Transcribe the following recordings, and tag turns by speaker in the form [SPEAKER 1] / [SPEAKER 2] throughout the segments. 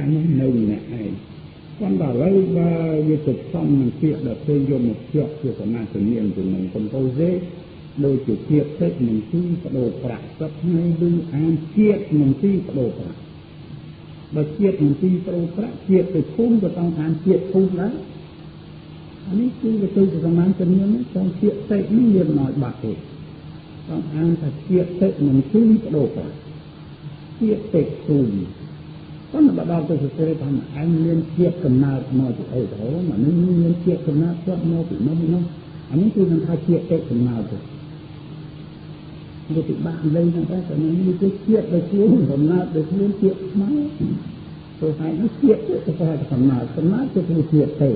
[SPEAKER 1] ខាងនៅម្នាក់ឯងគាត់ដល់ឥឡូវបើវាទៅសំនឹងពាក្យដល់ពេលយកមកជាប់ជាសមាសនាទៅនឹងកំពូលទេដោយជាជាតិទឹកនឹងទីបដូរប្រាក់សពថ្ងៃឬអានជាតិនឹងទីបដូរប្រាក់បើជាតិនឹងទីបដូរប្រាក់ជាតិទៅភូមិក៏ต้องអានជាតិភូមិដែរអានេះគឺវាទៅសមាសនានេះtrongជាតិទឹកនេះមានអំណោយបាត់ទេต้องអានថាជាតិទឹកនឹងទីបដូរប្រាក់ជាតិទឹកភូមិប៉ុន្តែដល់ទៅសរសេរថាអញមានជាតិកំណើតមកពីអីទៅអានេះមានជាតិកំណើតគាត់មកពីនោះអានេះគឺនឹងថាជាតិទឹកកំណើតទៅវាពិបាកលេងហ្នឹងតែនេះគឺជាតិដែលខ្លួនកំណើតដែលខ្លួនជាតិស្មើព្រោះហើយនេះជាតិទៅថាកំណើតទៅគឺជាតិទៅ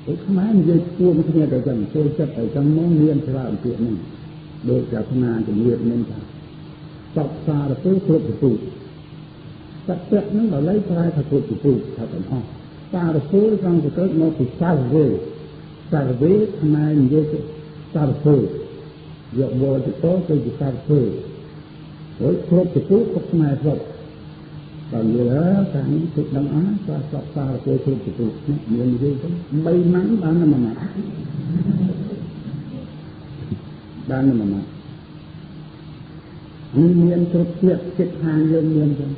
[SPEAKER 1] ព្រោះខ្មែរនិយាយជួមគ្នាទៅចឹងចូលចិត្តទៅចឹងមកមានច្រើនពាក្យហ្នឹងដោយតែស្នាជំរាបនឹងថាសពសារទៅគ្រប់ទៅសត្វទឹកហ្នឹងដល់ឡៃប្រែថាគ្រប់ទៅថាទាំងអស់សារទៅក្នុងទៅកើតមកពីសារវេខ្មែរនិយាយទៅសារវេយកវល់ទៅទៅជាសារធ្វើហើយគ្រប់ទៅគ្រប់ខ្មែរស្រុកដល់យល់ថានេះគឺដឹងអស់ថាសពសារទៅគ្រប់ទៅនេះមាននិយាយទៅ3ម៉ាំបាន1ម៉ាំបាន1ម៉ាំនេះមានគ្រប់ចិត្តខាងយើងមានចឹង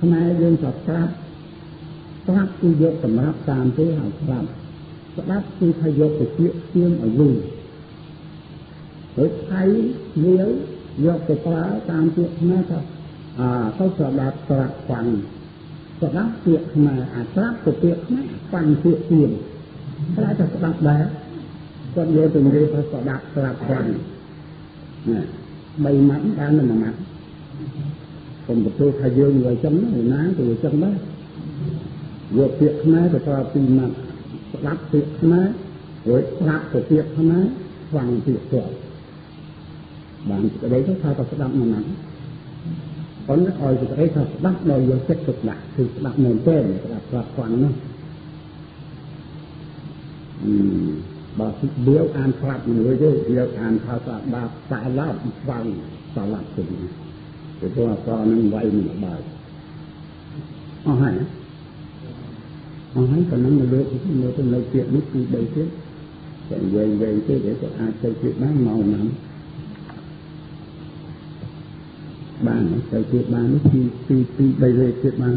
[SPEAKER 1] ខ្មែរយើងស្ដាប់គឺយកសម្រាប់តាមទេហើយស្ដាប់គឺថាយកទៅជាជាងឲ្យយូរហើយថៃវាយកទៅប្រើតាមពាក្យខ្មែរថាទៅស្ដាប់ស្រាប់ฟังស្ដាប់ពាក្យខ្មែរស្រាប់ទៅពាក្យខ្មែរฟังពាក្យជាងតែថាស្ដាប់ដែរគាត់យកទៅនិយាយថាស្ដាប់ស្រាប់ฟังណា3ម៉ាត់បាន1ម៉ាត់ខ្ញុំទទួលថាយើងនិយាយចឹងណាទៅចឹងដែរយកពាក្យខ្មែរទៅប្រើ2ម៉ាត់ស្ដាប់ពាក្យខ្មែររួចស្ដាប់ទៅពាក្យខ្មែរฟังពាក្យគាត់បានសេចក្តីទៅថាស្ដាប់មិនណាប៉ុន្តែឲ្យសេចក្តីថាស្ដាប់ដោយយកចិត្តទុកដាក់គឺស្ដាប់មែនទេស្ដាប់ស្រាប់ខ្លាំងណាស់បើសិបៀវអានស្រាប់មួយទេយកអានថាស្ដាប់សាឡាប់ស្វាងសាឡាប់ទៅពីព្រោះអកនឹងវាយមិនបាយអស់ហើយក៏នឹងលើកទៅនៅទៀតនេះគឺ3ទៀតតែវែងទៀតដែលក៏អាចទៅទៀតបានមកណាបានទៅទៀតបាននេះពី3លេខទៀតបាន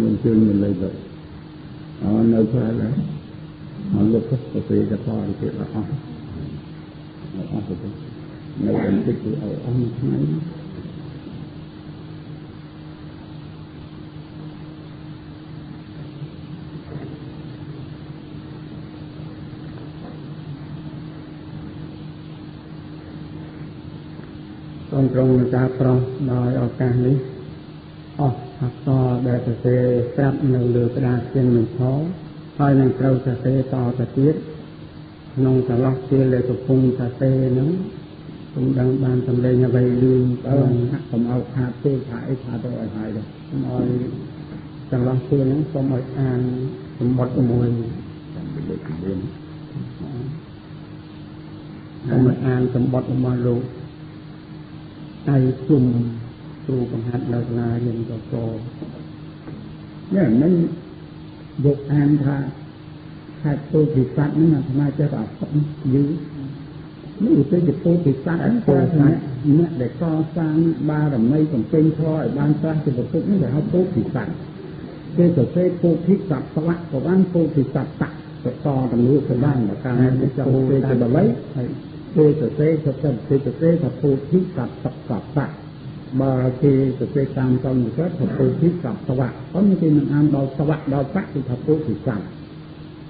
[SPEAKER 1] មានជើងមានលេខទៅនៅផ្លែដែរលោកទៅពេលទៅទៀតអស់ទៅនៅបន្តិចទៅឲ្យអស់មួយថ្ងៃត្រង់ការប្រោសដោយឱកាសនេះអស់អក្សរដែលសរសេរស្រាប់នៅលើក្តារជាមិនខហើយនឹងត្រូវសរសេរតទៅទៀតក្នុងចន្លោះពេលដែលកំពុងសរសេរហ្នឹងខ្ញុំដឹងបានសម្លេងអ្វីលឿនកុំឲ្យខាតទេថាអីថាទៅឲ្យហើយខ្ញុំឲ្យចន្លោះពេលហ្នឹងសូមឲ្យអានសម្បត្តិមួយលើក9សូមឲ្យអានសម្បត្តិរបស់លោកដៃជុំគ្រូបង្ហាត់នៅសាលារៀនក៏នេះមិនយកអានថាខេត្តពោធិសត្វហ្នឹងអាត្មាចេះតែអត់យឺនេះទៅជាពោធិសត្វហ្នឹងព្រោះថាអ្នកដែលកសាងបារមីកំពេញធម៌ឲ្យបានប្រាស់ជាពុទ្ធនេះគេហៅពោធិសត្វគេសរសេរពោធិសត្វស្លាក់ក៏បានពោធិសត្វតតតំលូក៏បានការនេះចង់ទៅជាបល័យហើយគេសរសេរថាពោធិសត្វតបើគេសរសេរតាមសំស្ក្រឹតថាពោធិសត្វស្វាក់ប៉ុន្តែគេមិនអានដល់ស្វាក់ដល់តគឺថាពោធិសត្វ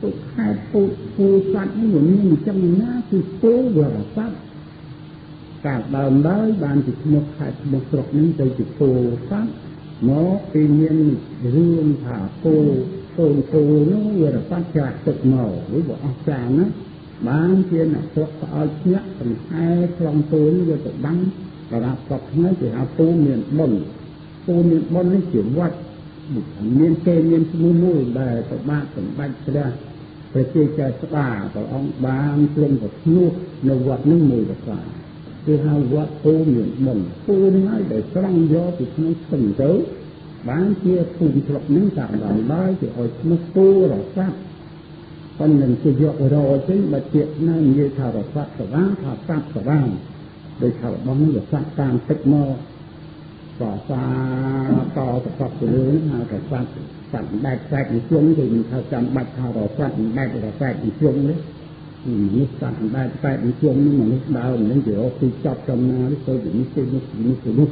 [SPEAKER 1] ពុទ្ធខែពុទ្ធពូសត្វនេះមានអញ្ចឹងណាគឺពោវរស័ព្ទការដើមឡើយបានជាឈ្មោះខេត្តឈ្មោះស្រុកនេះទៅជាពោសត្វមកពីមានរឿងថាពោនោះវរស័ព្ទចាក់ទឹកមកឬក៏អស់ចាណាបានជាអ្នកស្រុកស្អល់ភ្នាក់សំហែខ្លងពូនយកទៅបាំងប្រដាប់ស្រុកហ្នឹងគេហៅពូមានបុណ្យនេះជាវត្តមានគេមានឈ្មោះមួយដែលប្របាទសម្ដេចព្រះជាចៅស្ដាព្រះអង្គបានទ្រង់ប្រភ្នោះនៅវត្តនេះមួយប្រការគឺហៅវត្តពូមានបុណ្យពូនេះហើយដែលស្រង់យកពីក្នុងស្ទឹងទៅ bán chia phun lọc những tạm làm đói thì ôi nó tu rồi sát con mình chỉ dọc rồi chứ mà chuyện nên như thảo rồi sát rồi thảo sát rồi để thảo bóng nó sát tam tích mơ và xa to tập của lưới rồi sát sẵn đẹp sạch xuống thì mình thảo chạm bạch thảo rồi sát đẹp rồi sạch xuống đấy như sẵn đẹp sạch xuống nhưng mà lúc đầu mình chỉ có khi chọc trong nó tôi chỉ như thế lúc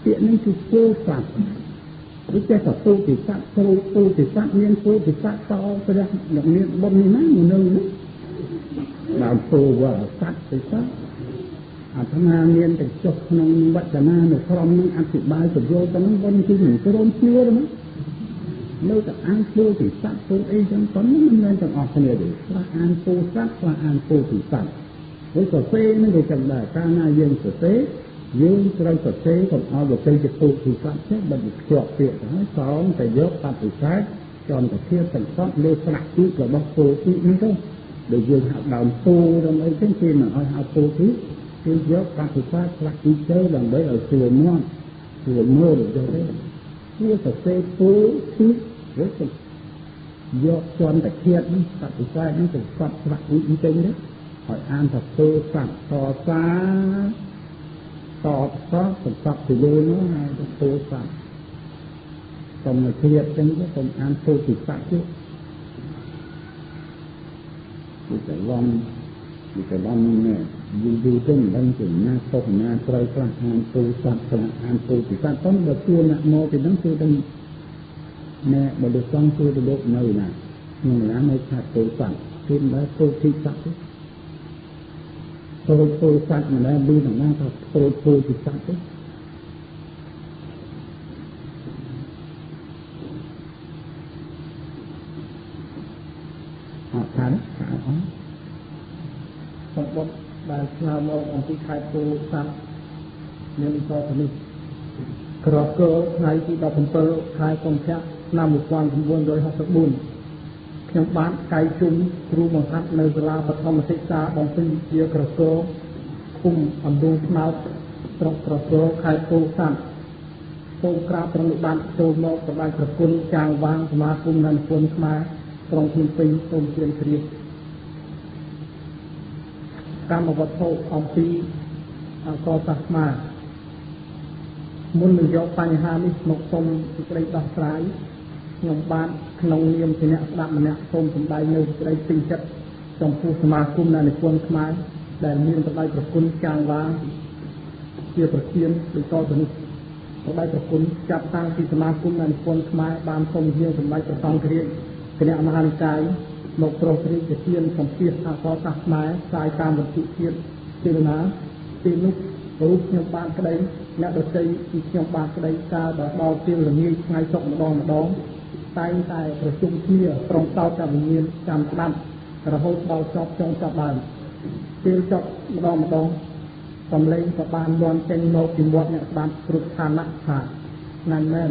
[SPEAKER 1] tiện nên cứ vô phạt cái cái tập tu thì sát nhiên tu thì sát to cái đó là nhiên bom như nát một nơi nữa đạo tu và sát thì sát thằng nào nhiên thì chọc nông bắt cả na nó không nó ăn thịt bài rồi vô cho nó bom chứ mình cái rôn chưa đó nơi ta ăn tu thì sát tu ấy chẳng có nó lên chẳng ọt này để là ăn tu sát và ăn tu thì sát với cà phê nó được chẳng là ca na dương cà phê dương trong thực tế còn ao được cây tu thì phát xét bằng chọt tiện đó có phải dốc tam tự sát còn phải kia thành pháp lê sạch chứ là bác tu ý nữa thôi để dương học đồng tu trong ấy cái khi mà học tu thứ cái dốc tam tự sát là đi chơi làm đấy ở chùa mơ được cho thế kia thực tế tu thứ rất là dốc tròn tại thiệt tam tự sát nó phải phát là ý trên đấy hỏi an thật tu sạch to xa tọt có phần tập thì đôi nó hay là tu sạch còn mà thiệt trên cái phần an tu thì sạch chứ thì phải lòng này dù trên đang chừng na sâu na trời là an tu sạch là an tu thì sạch có được tu nặng mô thì nó tu đang nè mà được con tu được độ nơi nào nhưng mà nó sạch tu sạch thêm đó tu thì sạch tôi sạch mà đã đi thằng nào thôi tôi thì sạch đấy họ thả đấy thả đó
[SPEAKER 2] trong bột bài nào mà ông tí khai tôi sạch nên cho thằng mình cờ cơ ngày khi đọc phần tơ khai con khác năm một quan cũng vương rồi học tập buồn trong bán cây chung ru một hạt nơi là vật không thể xa bằng phi chia cờ cơ cùng ẩm đu máu trong cờ cơ khai tô sẵn tô krab trong địa bàn tô mộ của bài cờ quân chàng vang mà cùng nền quân khá trong thiên pinh tôm tiền kriệt cam vật thô ông phi có tạc mà muốn mình do bài hà mít một tôm đây đọc trái nhóm bạn nông niệm thì nè đạm mà nè tôm cũng đầy nơi đây tinh chất trong khu mà cung này quân khmer để miền tây đại quân tràn vào chiaประเทศđược choถึงđại quânจับตั้งที่สมาคมนั้นquân khmerបានส่ងជាសម្ដេចព្រះសង្ឃរាជគណៈមហានិកាយមកប្រោសរាជទានសម្ភារអសរសាស្ត្រខ្មែរផ្សាយតាមវិទ្យុជាតិទីណាទីនោះរូបខ្ញុំបានក្តីអ្នកដទៃពីខ្ញុំបានក្តីការដល់ពេលល្ងាចថ្ងៃសុក្រម្ដងតែងតែប្រជុំគ្នាក្រុមតោតវិញ្ញាណចាំស្ដាប់រហូតដល់ចប់ចុងចប់ដើមពេលចប់ម្ដងសំឡេងក៏បានលន់ចេញមកពីមាត់អ្នកស្ដាប់គ្រប់ឋានៈថាណាស់មែន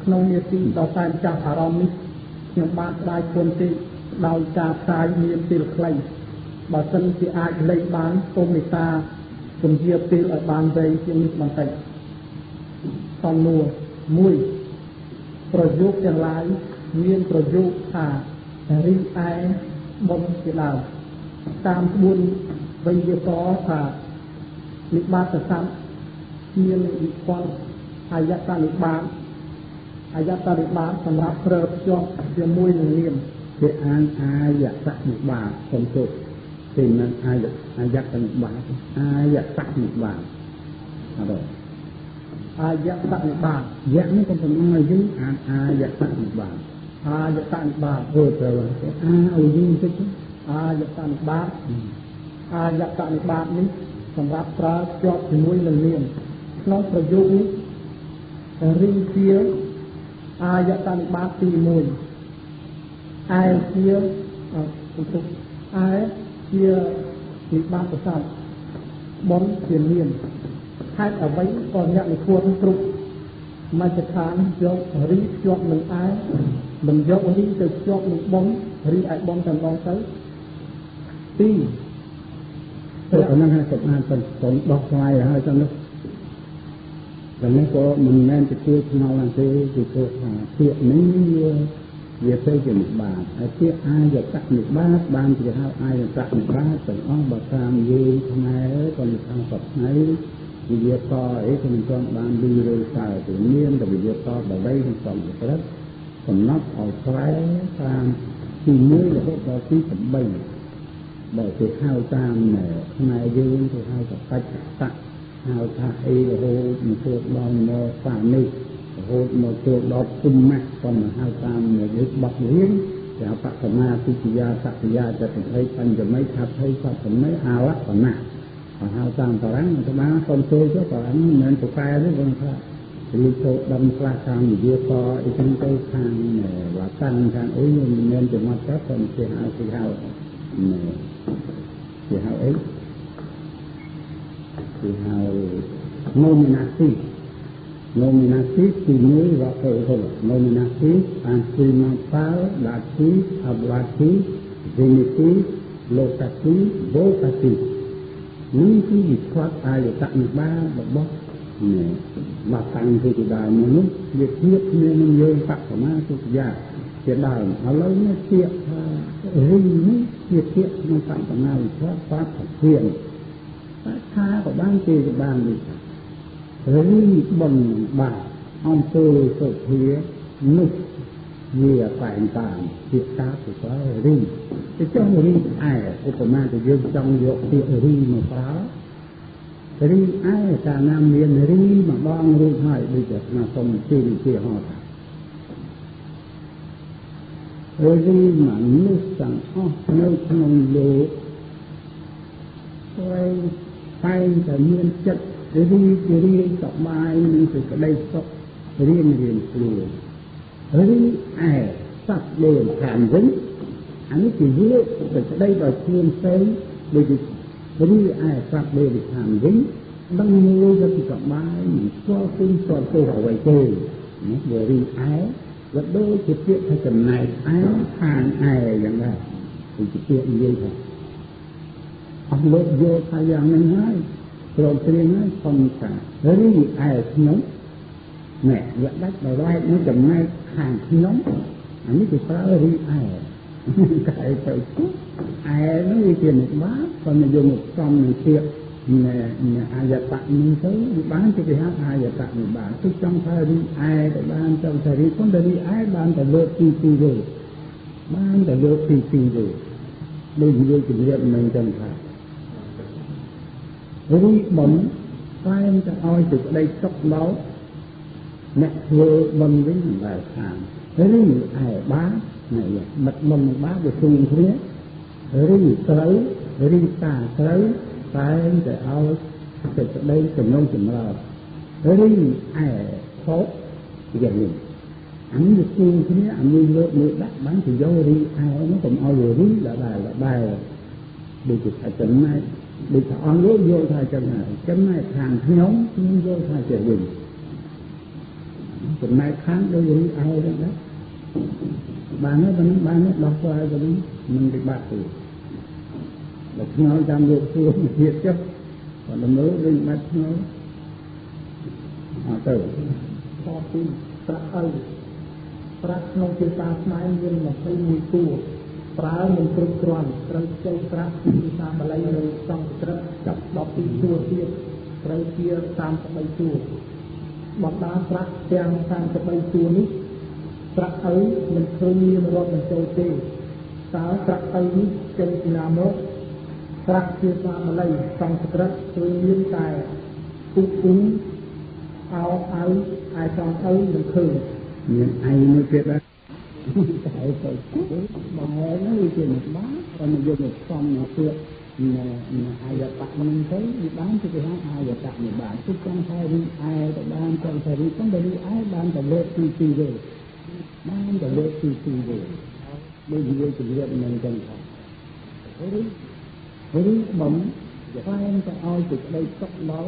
[SPEAKER 2] ក្នុងនាទីដល់តែចាស់អារម្មណ៍នេះខ្ញុំបានស្ដាយគុណទីដោយការផ្សាយមានពេលខ្លីបើសិនជាអាចលេខបានសូមមេត្តាពន្យាពេលឲ្យបានវែងជាងនេះបន្តិចសំណួរ1ប្រយោគទាំងឡាយមានប្រយោគថារីឯបុណ្យជាដើមតាមក្បួនវេយ្យាករណ៍ថានិបាតស័ព្ទមានវិពន្ធអាយតនិបាតសម្រាប់ប្រើភ្ជាប់ជាមួយនឹងនាម
[SPEAKER 1] គេអានអាយតនិបាតសំទុកពីនឹងអាយតនិបាតអត់
[SPEAKER 2] អាយតនិបាត
[SPEAKER 1] យៈនេះក៏ប៉ុណ្ណឹងយើងអានអាយតនិបាតធ្វើទៅឲ្យយើងតិច
[SPEAKER 2] អាយតនិបាតនេះសម្រាប់ប្រើភ្ជាប់ជាមួយនឹងនាមក្នុងប្រយោគនេះរីជាអាយតនិបាតទី1ឯជានិបាតស័ព្ទបុណ្យជានាមហេតុអ្វីក៏អ្នកនិពន្ធគ្រប់មជ្ឈដ្ឋានយករីភ្ជាប់នឹងឯមិនយករីទៅភ្ជាប់នឹងបុណ្យរីឯបុណ្យតែម្ដងទៅ2
[SPEAKER 1] ព្រោះហ្នឹងហើយសុខអានទៅដោះស្រាយហើយចឹងនោះ แต่ไม่ก็มันแม่นจะช่วยเราอันที่คือตัวเสียนี้វាទៅជានិបាតហើយជាអាយតនិបាតបានជាហៅអាយតនិបាតទាំងអស់បើតាមយើងខ្មែរក៏និខាងសពថ្ងៃវិយាកអីក៏មិនទាន់បានលឺឬសើទៅមានតែវិយាកដើម្បីក្នុងសំព្រឹត្តកំណត់ឲ្យស្រែតាមទី1រហូតដល់ទី8បើគេហៅតាមខ្មែរយើងគេហៅថាបច្ចតៈហៅថាអីរហូតមកចូលដល់មកសានេះរហូតមកចូលដល់គុំម៉ាក់ក៏មកហៅតាមនេះបាត់រៀងជាបសមាទិយាសក្យាចតិភ័យបញ្ញមិថាភ័យសត្វមិអាលបណៈហៅតាមតារាងទៅបានសុំជួយទៅតារាងមិនមែនទៅកែទេគាត់ថារៀបចូលដំខ្លះខាងវិទ្យាក៏អីចឹងទៅខាងវ៉ាតាំងខាងអីមិនមែនចំណាត់ទៅតែគេហៅអីគេហៅអីគេហៅ nominasi sini waktu itu nominasi antimatal lati ablati zeniti lokasi lokasi ini dibuat ayat tak nibah bebas batang itu tidak menurut dia tiap menunjuk tak sama saja tidak kalau ini tiap ini tiap tak sama tak hiền tha của ban kỳ của ban đi rí bần bà ông tư sự phía nực về phải tạm việc cá của có rí cái trong rí ai của ma thì dương trong dọc tiệm rí mà phá rí ai cả nam miền rí mà bong rí hỏi bây giờ là không chi kia họ rí mà nước sẵn nơi không lộ quay tay phải nguyên chất rí tập bài mình phải cái đây sọc riêng rí ai sắp đều hàn dính anh chỉ dưới phải cái đây vào chuyên sớm bởi vì rí ai sắp đều hàn dính đăng mua cho tập bài mình cho tin cho tôi hỏi vậy chơi bởi rí ái và đôi cái chuyện thay cần này ái hàng aiอย่างไรthì cái chuyện như vậy ông lột vô thay dạng này ngay rồi tiền nói không cả với gì ai nóng mẹ vợ đất đầu lai nó chầm ngay hàng nóng anh ấy chỉ có đi ai cái phải chút ai nó đi tiền một bát còn mình dùng một trăm mình tiệm nè ai giờ tặng mình tới bán cho cái hát ai giờ tặng mình bán cứ trong thời đi ai để bán trong thời đi con đi ai bán tại lượt tì rồi bán tại lượt tì rồi đừng vô kinh nghiệm mình cần phải rí bấm tay cho oi từ đây tóc máu nè vừa bấm với bài thảm rí ai bá này bật bấm bá về xung thế rí tới rí ta tới tay cho oi từ đây cầm nông cầm lò rí ai khó giờ mình anh được xung thế anh đi lượt đất bán thì dâu rí ai nó còn oi rồi rí là bài để chụp phải trận này bị thọ lúa vô thay chân này cái này thằng nhóm nhưng vô thay trời bình từ nay tháng đôi gì ai đó đó bà nói đọc qua rồi mình bị bạc rồi là nói trong vô xưa thiệt chứ còn là mới đi bắt nói từ
[SPEAKER 2] có tinប្រាក់ឲ្យប្រាក់ក្នុងភាសាខ្មែរមាន21តួប្រើមិនគ្រប់គ្រាន់ត្រូវចូលប្រាក់ពីភាសាបាលីឬសំស្ក្រឹតចាប់12តួទៀតត្រូវជា33តួបណ្ដាប្រាក់ទាំង33តួនេះប្រាក់ឲ្យមិនឃើញមានរាប់បញ្ចូលទេតើប្រាក់ឲ្យនេះចេញពីណាមកប្រាក់ភាសាបាលីសំស្ក្រឹតគឺមានតែពុកពុំអោឲ្យai trong ấy được thường
[SPEAKER 1] nhưng ai mới biết đó
[SPEAKER 2] tại phải mà nó đi tiền một bát còn mình dùng một xong một chuyện ai giờ tặng mình thấy đi bán cho cái hàng ai giờ tặng một bản chút trong thay đi ai tại bán trong thay đi không phải đi ai bán tại lệ tì rồi bán tại lệ tì rồi bây giờ chỉ việc mình cần phải với bấm phải em phải oi từ đây tóc đó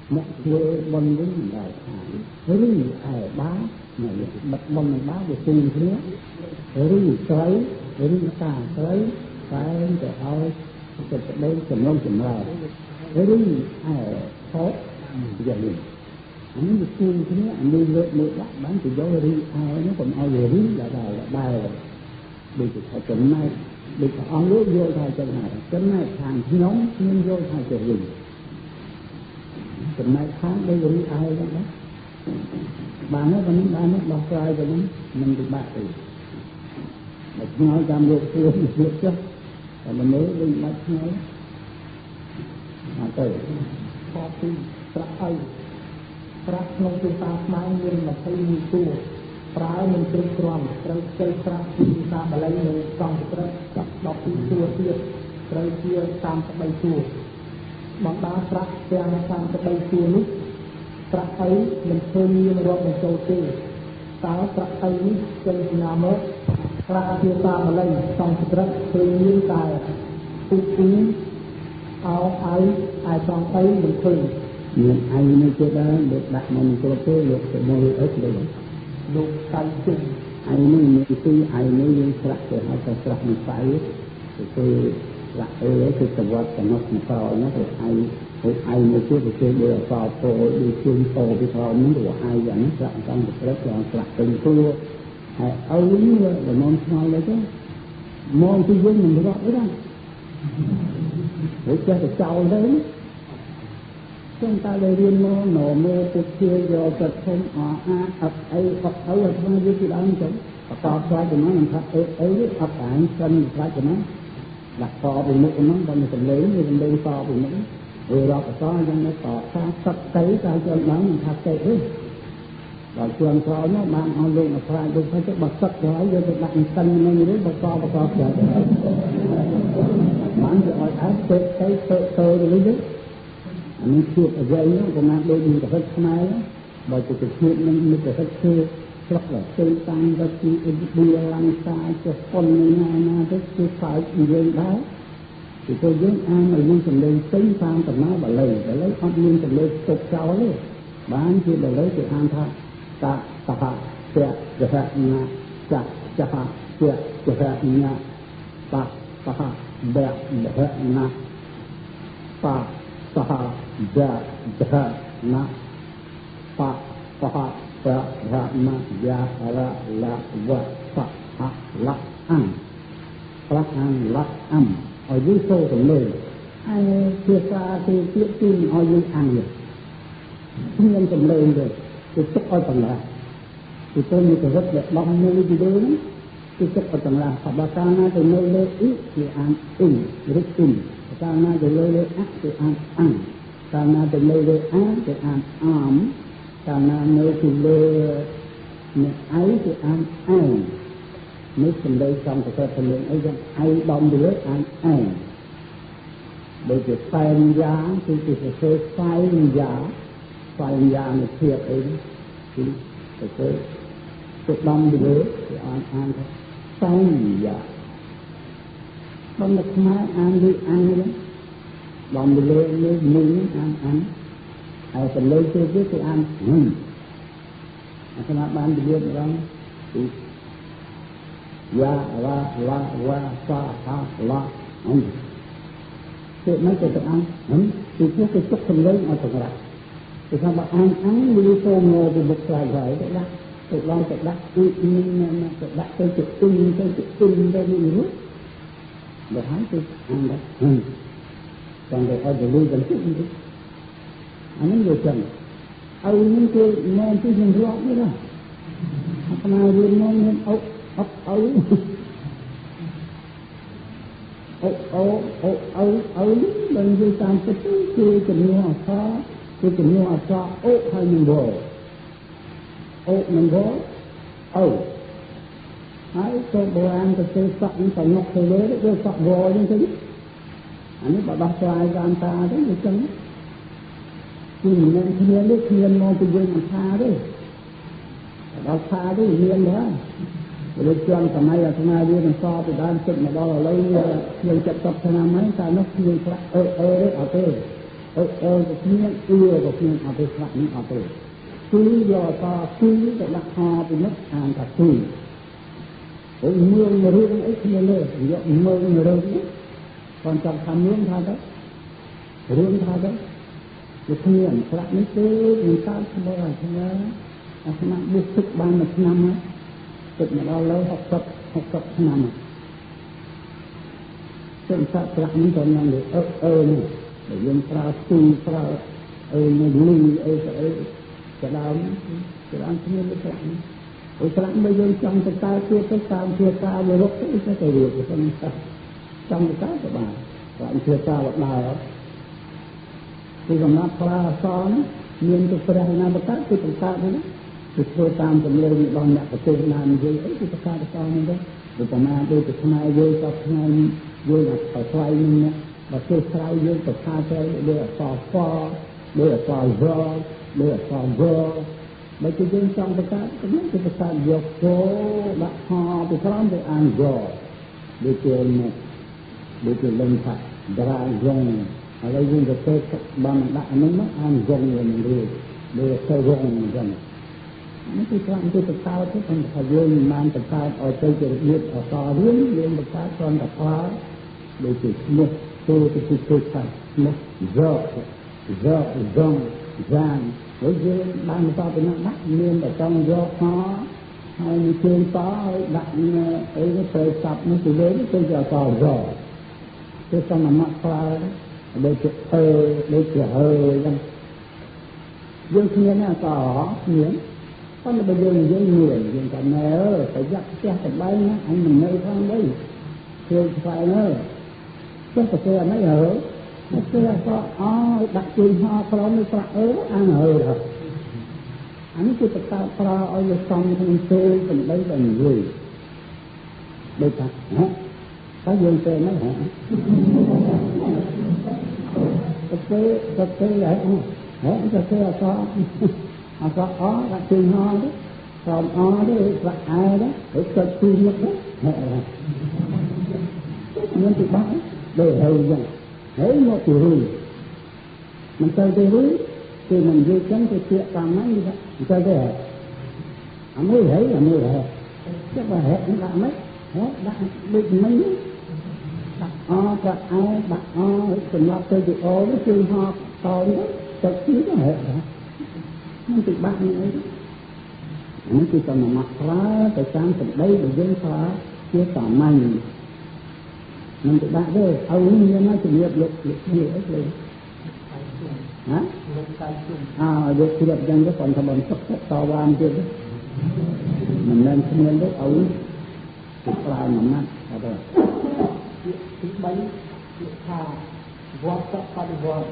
[SPEAKER 2] một người bần với đại hải với ai bá này bật bần bá về tiền thế với tới với ta tới phải để ao từ đây cầm lông cầm lò với ai khó giờ gì
[SPEAKER 1] những cái xuông thế anh đi lượt lại bán từ gió đi ai nó còn ao về rí là đài đi từ thời trận này đi từ ông lúa vô thay trận này hàng nhóm nhưng vô thay trận gì trận này tháng đây rồi ai đó bà nó đọc ra rồi mình được bạc rồi một nói trăm ruột xưa một ruột chứ và mình mới lên bạch nói tới
[SPEAKER 2] พอពីប្រាក់អីប្រាក់ក្នុងទូតាស្មៅមាន20តួប្រើមិនត្រឹមត្រូវត្រូវចេះប្រាក់ពីភាសាបាលីនិងសង្ស្ក្រឹត12តួទៀតត្រូវជា33តួបណ្ដាប្រាក់ទាំង33តួនេះប្រាក់អីមិនឃើញមានរាប់បញ្ចូលទេតើប្រាក់អីនេះចេញពីណាមកប្រាក់ភាសាបាលីសង្ស្ក្រឹតឃើញមានតែពុគូអោអៃai trong thấy mình thường
[SPEAKER 1] nhưng ai mới chưa đó được đặt mình cho cái luật của môi ớt đây
[SPEAKER 2] luật tay chung
[SPEAKER 1] ai mới ai mới liên lạc để họ sẽ lạc mình phải thì tôi là cái tập vật của nó cũng to nó thì ai mới chưa được chơi được vào tổ đi chung tổ thì họ muốn được ai dẫn lạc trong được rất là lạc từng tour hay ơi đúng rồi là môn sao đấy chứ môn tư vấn mình gọi đấy đó để cho cái trâu đấy chúng ta đây riêng nó nổ mê cuộc chia do vật không ập ấy là không biết gì đó anh chúng và to xoay của nó làm thật ấy ập ảnh sân xoay của nó đặt to vì mũi của nó bao nhiêu phần lớn như phần đây to vì mũi rồi đó to cho nó to xa sắp cấy ra cho nó mình thật tệ đấy và trường to nó mang on luôn là phải được phải bật sắp cho ấy vô được đặt sân nó như thế bật to trở bán cho ai ác cái tơ rồi đấy anh chuột ở dây nó còn mang đôi mình cả hết mai đó bởi từ cái chuyện mình cả hết xưa rất là xây tăng ra khi bia lăng xa cho con na rất chưa phải dây đó thì tôi với ai mà luôn cần lên tính phan tầm nó bà lầy để lấy con luôn cần lên tục cao ấy bán kia để lấy từ an tha ta hạ sẽ hạ nhà hạ sẽ hạ nhà ta hạ bẹt hạ nhà ta saha ja na pa saha ra ma ya ra la wa sa ha la an ở dưới sâu của người ai chia xa thì tiếp tin ở dưới ăn được không nên cầm lên rồi thì chắc ở tầng là thì tôi như cái rất là đông nơi gì đó thì chắc ở tầng là hoặc bà ta na từ nơi lê ít thì ăn rất ta na từ nơi ác thì ăn ta na từ nơi ác thì ăn ta na nơi từ nơi ấy thì ăn nếu phần đây xong thì ta phần lượng ấy rằng ai đông đứa ăn bởi vì phèn giá thì phải phèn giá này thiệt ấy thì phải đông đứa thì ăn phèn giá đông là mai ăn đi đó đông đứa lấy mình ăn ai phần lấy chưa biết thì ăn các bạn đi biết đó thì ya la wa sa ha la thì mấy cái ăn thì cái chút phần lớn ở trong đó thì sao bạn ăn như tô ngô thì bục lại vậy đấy đó tự lo tự đắc tự đắc tới tự tin tới như nước để hái tôi ăn đó còn để ở để lui gần chút đi anh ấy người chồng những cái men cái hình rõ nữa đó hôm nay liên men bên dưới tam cái kia tình yêu khó cái tình yêu cho hay mình bồ hãy cho bồ ăn cái cây sọc những cái ngọc cây đấy cái sọc bồ như thế anh ấy bảo đọc lại ra anh ta đấy người chân thì mình nên thiên mong cái dương làm tha đấy đọc tha đấy thiên đó rồi chuyện cả mấy là thằng nào đi so thì đang chụp mà đó là lấy nhiều chụp tập thằng nào mấy ta nó nhiều quá đấy ở đây cái thiên của thiên ở đây lại những ở đây cứ giờ ta cứ để đặt họ thì mất hàng cả tùy cái mưa mà rương ấy thiên lên giờ mưa mà rương còn trong tham lương tha đấy rương tha đấy វាគ្មានប្រាក់នេះទេមិនកើតស្មើគ្នាអាស្មាបុស្ទឹកបានមួយឆ្នាំទឹកមកដល់លើ60ឆ្នាំចឹងសាក់ប្រាក់នេះក៏ញ៉ាំលើនេះដែលយើងប្រើទូប្រើនៅលីស្ដើមគ្នាលើប្រាក់នេះប្រាក់បើយើងចង់ទៅតើទៀតទៅតាមជាការវារកទៅរៀបទៅហ្នឹងចង់ទៅក៏បានប្រាក់ជាការវដើគឺកំណត់ប្រាអសរមានទៅព្រះណាបតគឺបង្កើតហ្នឹងគឺធ្វើតាមចម្លើយរបស់អ្នកប្រទេសណានិយាយអីគឺបង្កើតអសរហ្នឹងទៅប្រមាណដូចតែខ្មែរយើងក៏ខ្មែរយើងអត់ស្វ័យនឹងបើគេស្រ័យយើងទៅថាទៅដូចអសរហ្វដូចអសររដូចអសរវបើជាយើងចង់បង្កើតគឺបង្កើតយកគោដាក់ហទៅក្រោមទៅអានរដូចជាលំថាដរាយងឥឡូវយើងទៅពេកបានដាក់ហ្នឹងមកអានរងវាមិនរួចដូចទៅរងអញ្ចឹងនេះគឺខ្លាំងទៅបង្កើតទៅថាយើងមិនបានបង្កើតឲ្យទៅជារបៀបអសររឿងយើងបង្កើតគ្រាន់តែប្រើដូចជាឈ្មោះទៅគឺថាឈ្មោះរងយ៉ាងហើយយើងបានបន្តទៅដាក់មានតែចង់យកខហើយមានជើងតឲ្យដាក់អីទៅស្ដាប់នោះទៅលើទៅជាអសររគឺសំណាក់ប្រើដូចជាដូចជាចឹងយើងគ្មានអសរមានប៉ុន្តែបើយើងមានយើងតែណែប្រយ័ត្នផ្ទះកបែងណាអញមិននៅខាងនេះជួយស្វែងចុះទៅគេអីមកគេអសរដាក់ជើងហោក្រោមនេះប្រាក់អានអានេះគឺបកប្រើឲ្យវាសំក្នុងពេលសម្ដីតែនិយាយដូចថាតែយើងទៅណាទៅគេទៅគេអសរដាក់ជើងហោទៅក្រោមទៅប្រាក់ទៅហើយចុចពីមុខទៅមានទីបាក់ដូចហើយចឹងហើយមកពីរួយមិនទៅទេរួយគឺមិននិយាយចឹងទៅជាតាមហ្នឹងមិនទៅទេអាមួយហើយចុះបើហេតុដាក់មិនដាក់ដូចមិញដាក់ក៏ដាក់សម្រាប់ទៅជាជើងហោតទៅទីទៅហេតុមិនទីបាក់នេះនេះគឺតាមមកប្រើទៅតាមសម្ដីដែលយើងប្រើជាសាមញ្ញមិនទៅដាក់ទេឲ្យមានណាជំរាបលោកគ្នាអីលេងហ៎លោកកាយជុំយកជ្រាបយ៉ាងទៅប៉ុន្តែបន្តតវ៉ាទៀតមិនមែនគ្មានទេឲ្យទៅប្រើមួយណាត់អត់ទេទី3គឺថាវត្តបដិវត្ត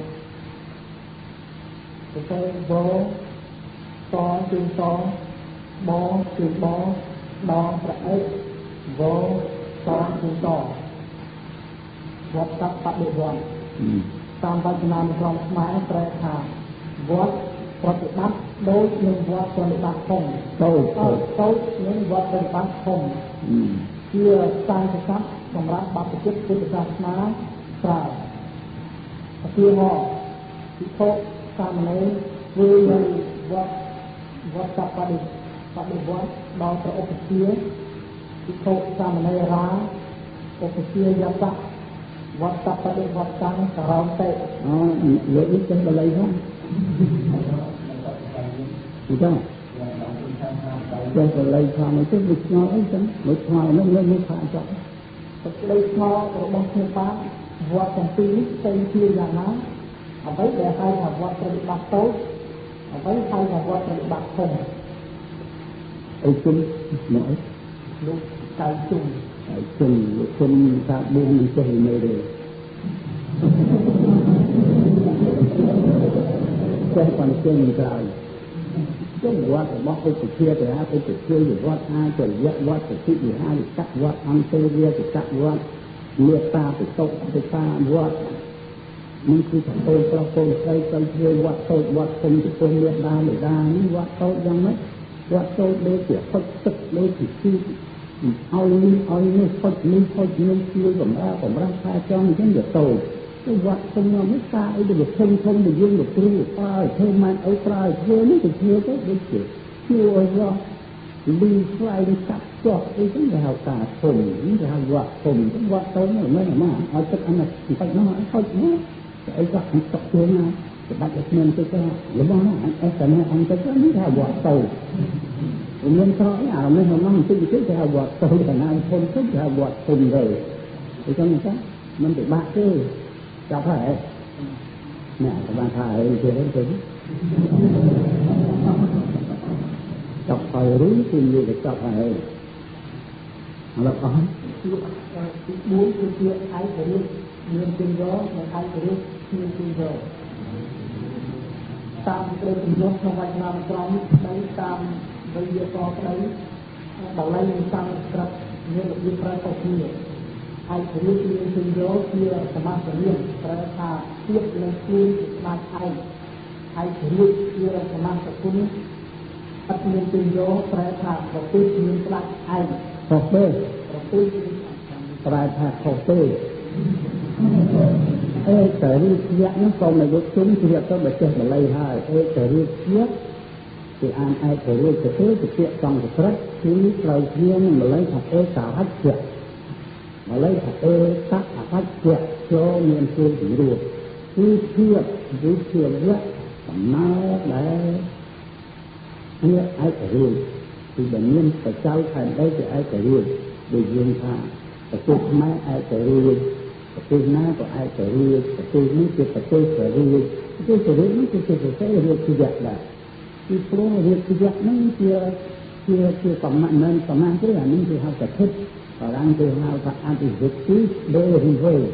[SPEAKER 1] ទៅទៅបតជើងតបជើងបដងប្រអិតវតជើងតវត្តបដិវត្តតាមវចនានុក្រមខ្មែរប្រែថាវត្តប្រតិបត្តិដូចនឹងវត្តប្រតិបត្តិធំតូចនឹងវត្តប្រតិបត្តិធំជាសាយស័ព្ទសម្រាប់បព្វជិតពុទ្ធសាសនាប្រើពីមកពិភពសាមណេរធ្វើនៅវត្តបដិវត្តដល់ព្រះឧបជាពិភពសាមណេរាឧបជាយតៈវត្តបដិវត្តតាំងក្រោមតេលើកនេះចេះបល័យហ្នឹងអញ្ចឹងចេះបល័យខាងនេះទៅវាឆ្ងល់អីចឹងមួយឆ្ងល់នោះលើខាងចុះក្តីឆ្ងល់របស់ខ្ញុំបាទវត្តទាំងពីរនេះផ្សេងគ្នាយ៉ាងណាអ្វីដែលហៅថាវត្តប្រតិបត្តិតូចអ្វីហៅថាវត្តប្រតិបត្តិធំអីជុំមកអីលោកកៅជុំគុំថាបួងមិនចេះមើលទេចេះប៉ុន្តែមិនក្រោយចុះវត្តរបស់ឧបជាទៅហៅឧបជាវត្តអាចរិយវត្តសិទ្ធិវិហារិកវត្តអង្គទេវាសិកវត្តមេត្តាពិតុពិតាវត្តនេះគឺតូចប្រុសតូចស្រីទៅជាវត្តតូចវត្តធំចំពោះមេត្តាមេដានេះវត្តតូចយ៉ាងម៉េចវត្តតូចដូចជាហុចទឹកដូចជាឲ្យនេះហុចនេះហុចនេះជួយបំរើខែចង់អញ្ចឹងវាតូចទៅវត្តធំនោះមិនការអីទៅធំដែលយើងទៅគ្រូប្រើធ្វើមិនអីប្រើធ្វើនេះទៅធ្វើទៅដូចជាជួយរកលីស្លាយកាត់ចោះអីចឹងគេហៅការធំនេះគេហៅវត្តធំវត្តតូចមិនមែនមកឲ្យទឹកអានេះបន្តិចនោះហុចនោះអីក៏អត់តក់ខ្លួនណា sebab Islam kita lebih Islam anh kita ni theo buat tu kemudian soalnya memang itu theo buat tu karena pun tu theo buat pun rồi thì cho nên sao mình bị bạc chứ cho phải nè các bạn thầy chưa đến tính chọc thời rúi tìm gì để chọc phải là có
[SPEAKER 2] bốn cái chuyện ai phải biết nguyên tin gió và ai phải biết nguyên tin gió tam cái tin gió trong vài năm trong đấy tam bây giờ có đấy bảo lấy tam tập như là như phải tập nhiều ai phải biết nguyên tin gió kia tham gia nhiều phải thà tiếp lên tin mà ai phải biết kia tham gia cũng bắt nguyên tin gió phải thà và tiếp nguyên lại ai
[SPEAKER 1] học bê phải học bê tới đi dạng nó còn là chúng thì có bật chơi mà lấy hai tới đi biết thì ai tới đi cái thứ thì chuyện trong cái rất thứ lời riêng mà lấy thật cả hết chuyện mà lấy thật tất cả hết chuyện cho miền xuôi thì được cứ thiệt biết còn nó để biết ai tới đi thì bệnh nhân phải trao thành đây thì ai tới đi để dương thaแต่ตัวไม้ไอ้แต่เรียนแต่ตัวหน้าก็ไอ้แต่เรียนแต่ตัวนี้คือแต่ตัวแต่เรียนตัวแต่เรียนนี่คือตัวแต่เรียนที่อยากได้ที่โปรเรียนที่อยากนั่นคือสมัยนั้นสมัยที่นั่นคือเขาจะคิดตอนนั้นคือเขาจะอันที่คิดเบอร์รีเวอร์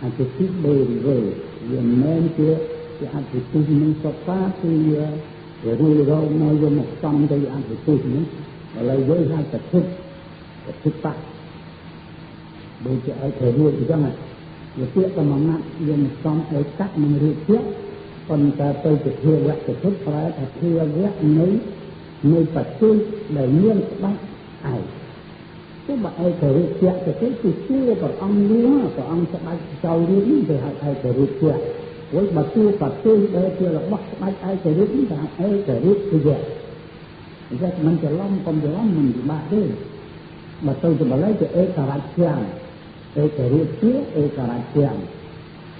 [SPEAKER 1] อันที่คิดเบอร์รีเวอร์เรียนแม่คืออันที่คิดมันสภาพคือเรื่องเราไม่ยอมฟังใจอันที่คิดนี้อะไรเยอะเขาจะคิดปะโดยจะไอ้เธอรู้อีกจังไงอย่าเชื่อกันมากๆยังต้องไอ้ตักมันเรียกเชื่อคนจะไปจะเชื่อว่าจะทุกข์ร้ายแต่เชื่อว่านี้ในปัจจุบันได้เลี้ยงบ้านไอ้ก็บอกไอ้เธอเรียกเชื่อจะเป็นที่เชื่อกับองค์นี้กับองค์สบายเจ้าเรื่องนี้จะให้ไอ้เธอเรียกเชื่อไว้บัดตู้ปัจจุบันได้เชื่อหรอกบัดสบายไอ้เธอเรียกนี้จะไอ้เธอเรียกเชื่อแต่มันจะล้มคนจะล้มมันจะบ้าด้วยบัดตู้จะมาไล่จะเอกราชเชื่อEkarachiam.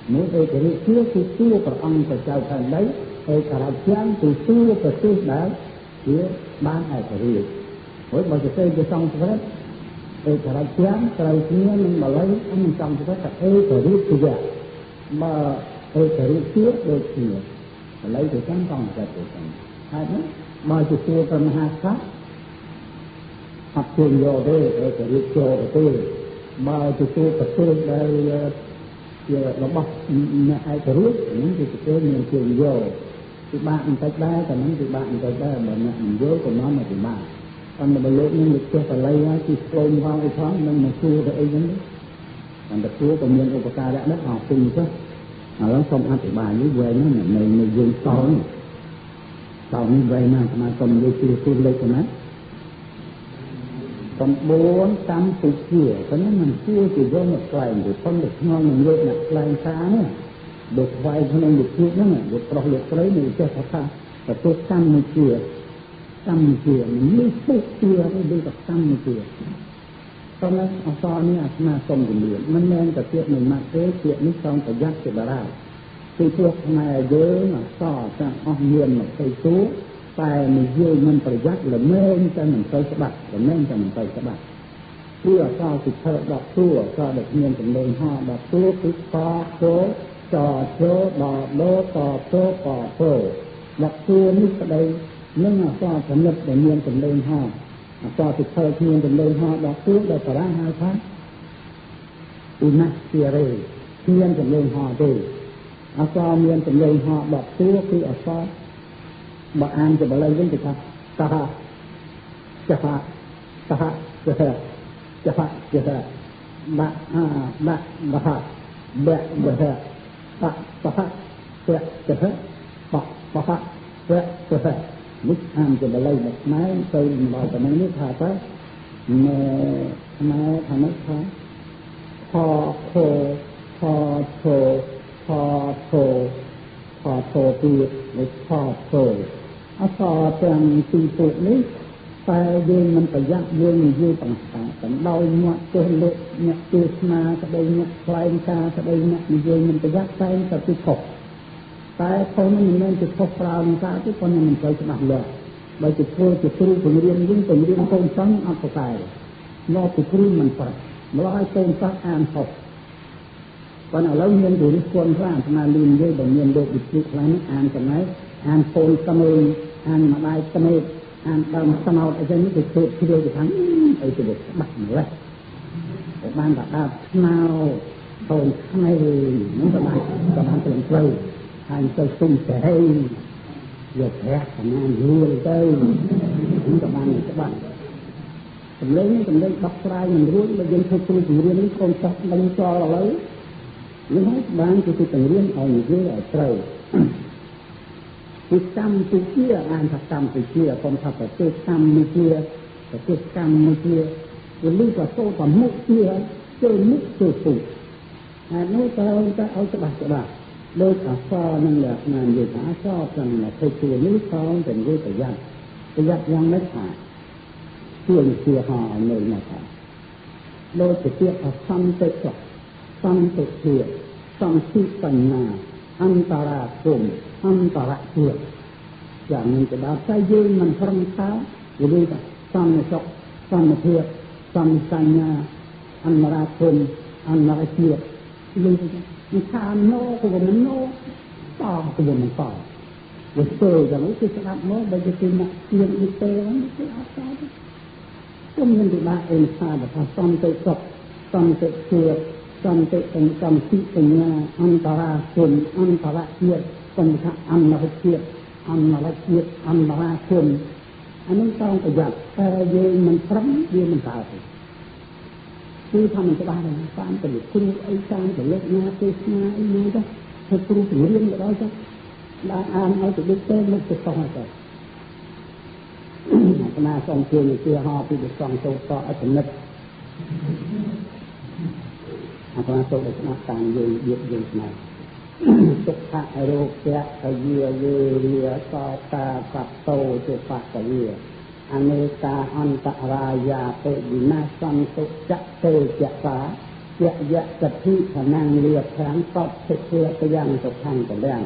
[SPEAKER 1] Nếu Ekarachiam thì tu của ông của cháu thần đấy, Ekarachiam thì tu của tu đấy, thì ban Ekarachiam. Với bao giờ tên cho xong cho hết, Ekarachiam, trời kia mình bảo lấy ông xong cho hết là Ekarachiam. Mà Ekarachiam được nhiều, lấy thì chẳng còn ra tự thân. Hai đó, bao giờ tu trong hai khác, học trường vô đây, Ekarachiam ở đây, mà từ tôi tập trung đây nó bọc ai cái rút những cái cái miền trường vô thì bạn tay đai còn những cái bạn tay đai mà nhận vô của nó mà thì bạn còn mà lúc nhưng được cho phải lấy thì ôm vào cái thoáng nên mà xua cái ấy giống đấy còn tập xua còn miền Opaka đã đất học cùng chứ mà nó xong ăn thì bà với về nó này dùng sau như vậy mà còn vô xua lên của nó còn 4 5 ปีเกี่ยวเพราะนั้นมันชื่อจะย่อมาไกลหรือต้นเด็กงอนมันเยอะหนักไกลช้าเนี่ยเด็กวัยคนนึงเด็กคิดนั่นแหละเด็กปลอกเด็กไกลหนึ่งเจ้าค่ะแต่ตัวตั้มมันเกี่ยวมันไม่ปุ๊บเกี่ยวไม่ดูกับตั้มมันเกี่ยวตอนนั้นเอาซอเนี่ยมาส่งเหรียญมันแน่นกับเกี่ยวหนึ่งมาเกี่ยวนี่ต้องแต่ยักษ์จะได้คือพวกนายเยอะมาซอจะเอาเงินมาใส่ตู้แต่มันเยอะมันประหยัดหรือแม่จะเหมือนไฟสะบัดหรือแม่จะเหมือนไฟสะบัดเพื่อข้าวติดเธอดับตัวก็เด็กเงินเป็นเลยห่อดับตัวติดต่อโซ่จ่อโซ่ดอโลต่อโซ่ต่อโซ่ดับตัวนี่ก็ได้เรื่องข้าวสำเร็จเด็กเงินเป็นเลยห่อต่อติดเธอเงินเป็นเลยห่อดับตัวได้แต่ละ5 ครั้งอุณเสียเลยเงินเป็นเลยห่อด้วยอาซอเงินเป็นเลยห่อดับตัวคืออาซอbà an cho bà lấy đến thì sao ta ha bà ha bẹ ta ha mức an cho bà lấy một máy tôi bảo cho mấy nước hà tới mẹ thằng mấy tháng thò tiệt với thòอาสอแต่งตีตุนี้แต่ยืนมันประหยัดยืนต่างๆแต่เราเนี่ยเจอเล็กเนี่ยเจอมาแสดงเนี่ยคลายตาแสดงเนี่ยยืนมันประหยัดใจแต่ที่ขบ តែខុសមិនមែនជាខុសប្រើនឹងតាទេប៉ុន្តែមិនត្រូវច្បាស់លាស់បើជាធ្វើជាគ្រូបង្រៀនយើងបង្រៀនកូនសិស្សអត់ប្រកែមកពីគ្រូមិនប្រឹកម្ល៉េះឲ្យកូនសិស្សអានខុសប៉ុន្តែឥឡូវមានរឿងគួរខ្លះស្មារតីនិយាយដែលមានលោកវិទ្យាខ្លះនេះអានចំណែកអានកូនក្មេងអានម្ដាយក្មេងអានដើមស្នោតអីចឹងនេះទៅជឿជ្រាវទៅខាងអីទៅច្បាស់ម្ល៉េះតែបានតែដើរស្នោតកូនក្មេងនឹងក៏បានត្រឹមត្រូវហើយទៅសុំតែយកប្រាក់ប្រមាណយូរទៅនឹងក៏បានច្បាស់សម្លេងដោះស្រាយមិនរួចបើយើងធ្វើគ្រូបង្រៀននេះកូនសិស្សដឹងចោលឥឡូវនេះហើយបានជាទីបង្រៀនឲ្យនិយាយឲ្យត្រូវពីកម្មវិជាអានថាកម្មវិជាកុំថាប្រទេសកម្មវិជាប្រទេសកម្មវិជាវាលឺថាសូត្រមុខជាជើមុខជើពុហើយនោះទៅឲ្យច្បាស់ដូចអសរនឹងលក្ខណៈនិយាយថាអសរទាំង20ជួរនេះតើតែនិយាយប្រយ័ត្នយ៉ាងម៉េចថាជួយជាហោនៅមកថាដោយជាពាក្យអសន្តិសុខសន្តិភាពសន្តិបញ្ញាអន្តរាគមអន្តរជាតិយ៉ាងនេះក៏ដល់តែយើងមិនប្រឹងថានិយាយថាសន្តិសុខសន្តិភាពសន្តិបញ្ញាអន្តរាគមអន្តរជាតិយើងថាណូក៏មិនណូតោះក៏មិនតោះវាធ្វើយ៉ាងនេះគឺស្ដាប់មកបើជាទីមកទៀងនេះទេគឺអត់តោះគុំមិនពិបាកអេនថាថាសន្តិសុខសន្តិភាពសន្តិសង្គមទីបញ្ញាអន្តរាគមអន្តរជាតិសន្តិអន្តរជាតិអន្តរជាតិអន្តរាគមអានេះต้องប្រយ័ត្នតែយើងមិនប្រឹងវាមិនកើតទេគឺថាមិនច្បាស់ទេតាមទៅគ្រូអីតាមទៅលើកណាទេសនាអីហ្នឹងទៅហើយគ្រូបង្រៀនទៅដល់ទៅដល់អានឲ្យទៅដូចទៅលោកទៅxongហើយអាត្មាសូមជឿជាហោពីទៅxongទៅតអត្តនិតអាត្មាសូមឲ្យស្ដាប់តាមយើងស្មារទុក្ខរោគៈអយាយរាសតាកតោទុបកវិអនេកាអន្តរាយាពេវិនាសន្តុចតេចសាយៈយៈកតិខណាំងលៀខាងតតសិទ្ធិកយ៉ាងសុខាំងកលាំង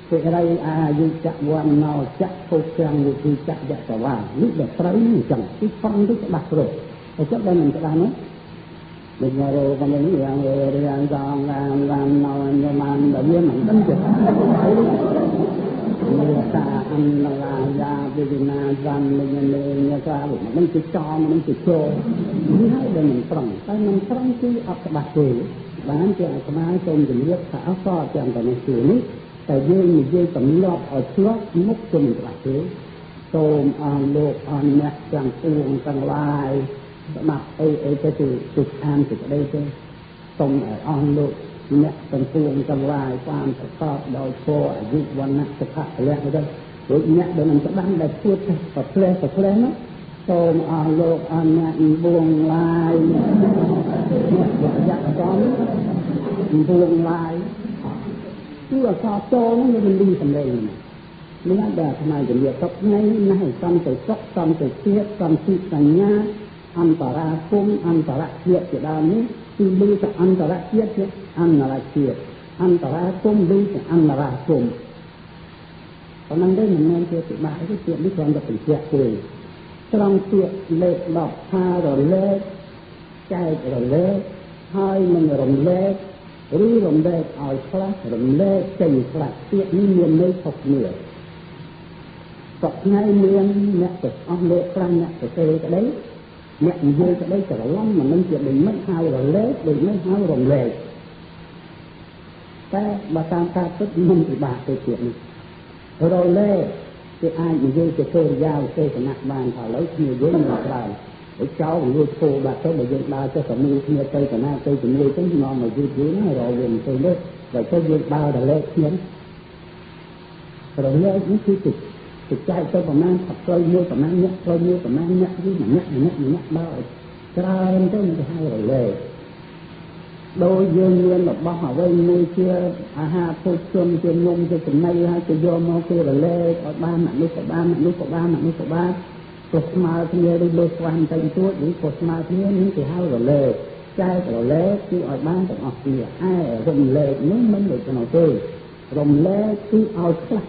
[SPEAKER 1] សិរីអាយុចវណ្ណោចពុខាំងវិធីចយតវានេះដល់ត្រូវអញ្ចឹងទីផងទៅច្បាស់គ្រប់តែចុះដល់មិនច្បាស់នោះដូចមករោគនេះយ៉ាងរៀងសងឡើងណោញមានដល់វាមិនដឹងទេមានតាអន្តរាយាវិណាស័នលេងញកាមិនជាចោលមិនជាចូលនេះហើយដែលមិនប្រឹងតែមិនប្រឹងគឺអត់ច្បាស់ទេបានជាអាត្មាសូមជម្រាបថាអសរទាំងតែនេះតែយើងនិយាយទម្លាប់ឲ្យឆ្លប់មុខទៅមិនច្បាស់ទេសូមអរលោកអរអ្នកទាំងពួងទាំងឡាយស្ដាប់អីទៅទុកអានទៅក្តីទៅសូមឲ្យអរលោកអ្នកទាំងពួងទាំងឡាយបានប្រកបដោយធម៌អាយុវណ្ណៈសុខៈពលៈទៅដូចអ្នកដែលមិនស្ដាប់ដែលพูดប្រផ្លែនោះសូមអរលោកអរអ្នកពួងឡាយអ្នកយៈចំពួងឡាយគឺអសរចូលនោះវាមានសម្លេងនេះដែលថ្មជំរាបតថ្ងៃនេះឲ្យសំទៅសុខសំទៅជាតិសំទីសញ្ញាអន្តរាគមអន្តរជាតិជាដើមនេះគឺលើទៅអន្តរជាតិជាអន្តរជាតិអន្តរាគមលើទៅអន្តរាគមប៉ុន្តែមិនមែនជាពិបាកទេពាក្យនេះគ្រាន់តែបញ្ជាក់ទេត្រង់ពាក្យលេខ10ថារលែកចែករលែកហើយនឹងរំលែកឬរំលែកឲ្យខ្លះរំលែកចេញខ្លះពាក្យនេះមានន័យខុសគ្នាសពថ្ងៃមានអ្នកទៅអស់លោក5អ្នកទៅទេក្តីអ្នកនិយាយក្តីច្រឡំមិននឹងជាដូចមិនហៅរលែកដូចមិនហៅរំលែកតែបើតាមការពិតមិនពិបាកទេពាក្យនេះរលែកគេអាចនិយាយទៅធ្វើយ៉ាវទេសនៈបានថាឥឡូវគ្នាយើងមិនបានឲ្យចោលរួចពោបាត់ទៅបើយើងដើរទៅសមូលគ្នាទៅកណាទៅជាមួយទៅនាំមកយឺតណារវាងទៅនេះបើទៅយើងដើររលែកគ្នារលែកនេះគឺចែកទៅប្រមាណថាផ្លូវមួយប្រមាណអ្នកផ្លូវមួយប្រមាណអ្នកនេះម្នាក់ដើរច្រើនទៅមិនទៅហៅរលែកដោយយើងមានរបស់អ្វីមួយជាអាហារភោជនជានំជាចំណីហើយទៅយកមកគេរលែកឲ្យបានអានេះក៏បានអានេះក៏បានអានេះក៏បានព្រោះស្មើគ្នាឬលើស្វាន់តែទួតឬក៏ស្មើគ្នានេះគេហៅរលែកចែករលែកគឺឲ្យបានទាំងអស់គ្នាឯរំលែកនេះមិនដូចនោះទេ រំលែកគឺឲ្យខ្លះ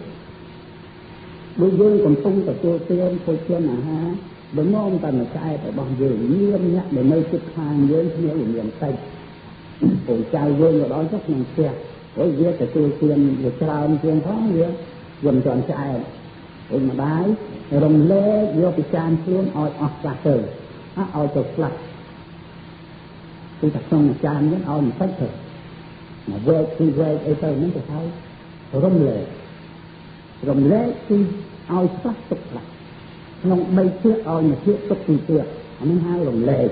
[SPEAKER 1] ដូចយើងកំពុងទទួលទានភោជនាអាហារបើមកតែមួយឆ្អែតរបស់យើងមានអ្នកដែលនៅជិតខាងយើងគ្នាមានតិចពូចៅយើងក៏ដល់ទៅក្នុងផ្ទះហើយវាទទួលទានវាច្រើនជាងផងវាមិនទាន់ឆ្អែតអូនម្ដាយរំលែកយកពិចារណាខ្លួនឲ្យអស់ខ្លះទៅឲ្យទៅខ្លះគឺតែក្នុងអាចារ្យយើងឲ្យមិនតិចទៅមកវែកគឺវែកអីទៅហ្នឹងទៅហើយរំលែកគឺឲ្យខ្លះទុកខ្លះក្នុង3ភាគឲ្យមួយភាគទុក2ភាគអានេះហៅរំលែក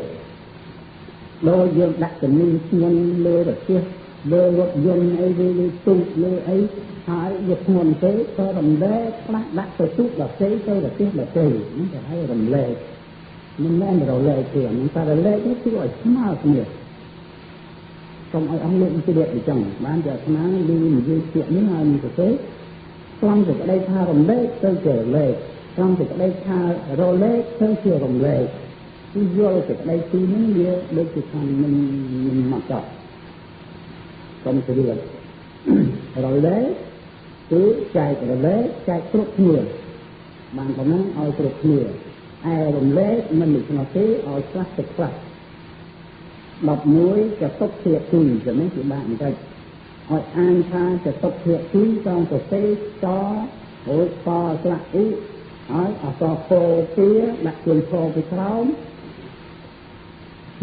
[SPEAKER 1] ដោយយើងដាក់ជំនាញស្ងួនលើរទះលើរថយន្តអីលើទូកលើអីហើយវាស្ងួនទេក៏រំលែកខ្លះដាក់ទៅទូកដល់ទេទៅរទះដល់ទេនេះគេហៅរំលែកមិនមែនរលែកទេមិនតែរលែកនេះគឺឲ្យស្មើគ្នាសូមឲ្យអង្គលោកជ្រាបអញ្ចឹងបានជាអាត្មាឮនិយាយពាក្យនេះហើយមិនទៅត្រង់សេចក្តីថារំលែកទៅជារលែកត្រង់សេចក្តីថារលែកទៅជារំលែកគឺយល់សេចក្តីទីនេះវាដូចជាថាមិនមកចប់សូមជ្រាបរលែកគឺចែករលែកចែកគ្រប់គ្នាបានប៉ុណ្ណឹងឲ្យគ្រប់គ្នាឯរំលែកមិនដូច្នោះទេឲ្យខ្លះទៅខ្លះ11ចតុព្យាគីចំណេះជាបាក់បន្តិចឲ្យអានថាចតុព្យាគីต้องទៅទេតអូតស្លាក់អ៊ីហើយអសពោពីដាក់ជើងឈរពីក្រោម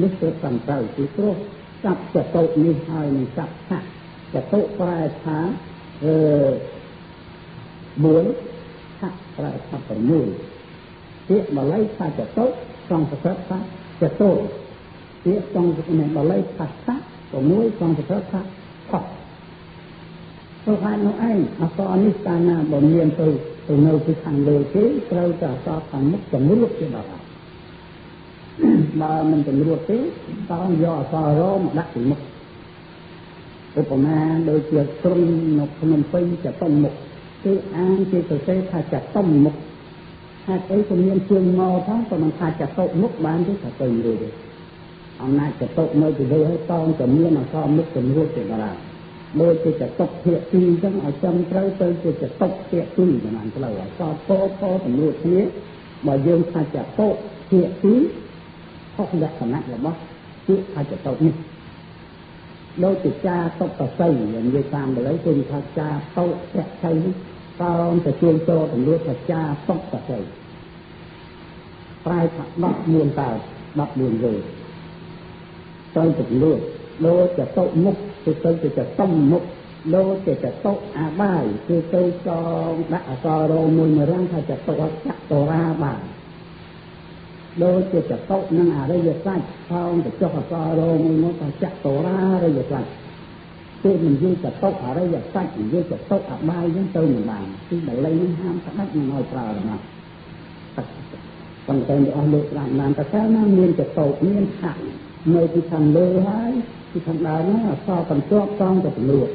[SPEAKER 1] នេះគឺសំដៅពីព្រោះចាប់ចតុនេះហើយនឹងចាប់ថាចតុប្រែថា4ថាប្រែថា6ពាក្យបាលីថាចតុក្នុងប្រសិទ្ធថាចតុពាក្យក្នុងបាលីថាថា6ក្នុងប្រសិទ្ធថាខុសព្រោះហើយនោះឯងអសនេះកាលណាបើមានទៅនៅពីខាងលើគេត្រូវតែអសខាងមុខចម្រួតជាដល់បើមិនចម្រួតទេតោះយកអសរមកដាក់ពីមុខឧបមាដូចជាក្រុងនៅភ្នំពេញចតុមុខគឺអានជាសរសេរថាចតុមុខហេតុអីក៏មានជើងមកផងក៏មិនថាចតុមុខបានទេតែទៅរឿយអំណាចចតុនៅពីលើហើយតោងតែមានអសមុខចម្រួតជាដល់ដោយជាចតុភាគទីអញ្ចឹងឲ្យចំត្រូវទៅជាចតុភាគទីប៉ុណ្ណាផ្លូវឲ្យសពោតម្រួតគ្នាបើយើងថាចតុភាគទីខុសលក្ខណៈរបស់ពាក្យថាចតុនេះដោយជាចាតុបស័យនិយាយតាមបាលីគឺថាចាតុភាគទីតោងទៅជួនចូលតម្រួតថាចាតុបស័យប្រែថា14តើ14រើទៅតម្រួតដោយចតុមុខគឺទៅជាចតុមុខដូចជាចតុអាបាយគឺទៅចងដាក់អក្សរមួយរាំងថាចតុចតុរាបាយដូចជាចតុនឹងអរិយសច្ចផងទៅចុះអក្សរមួយនោះថាចតុរារិយសច្ចគឺមិននិយាយចតុអរិយសច្ចនិយាយចតុអាបាយហ្នឹងទៅមិនបានគឺបាលីនេះហាមស្ដេចមិនឲ្យប្រើរបស់ប៉ុន្តែអស់លោកស្ដាប់បានតែកាលណាមានចតុមានខៈនៅពីខាងលើហើយពីខាងដើមហ្នឹងអក្សរបន្ទាប់តង់ទៅពលួត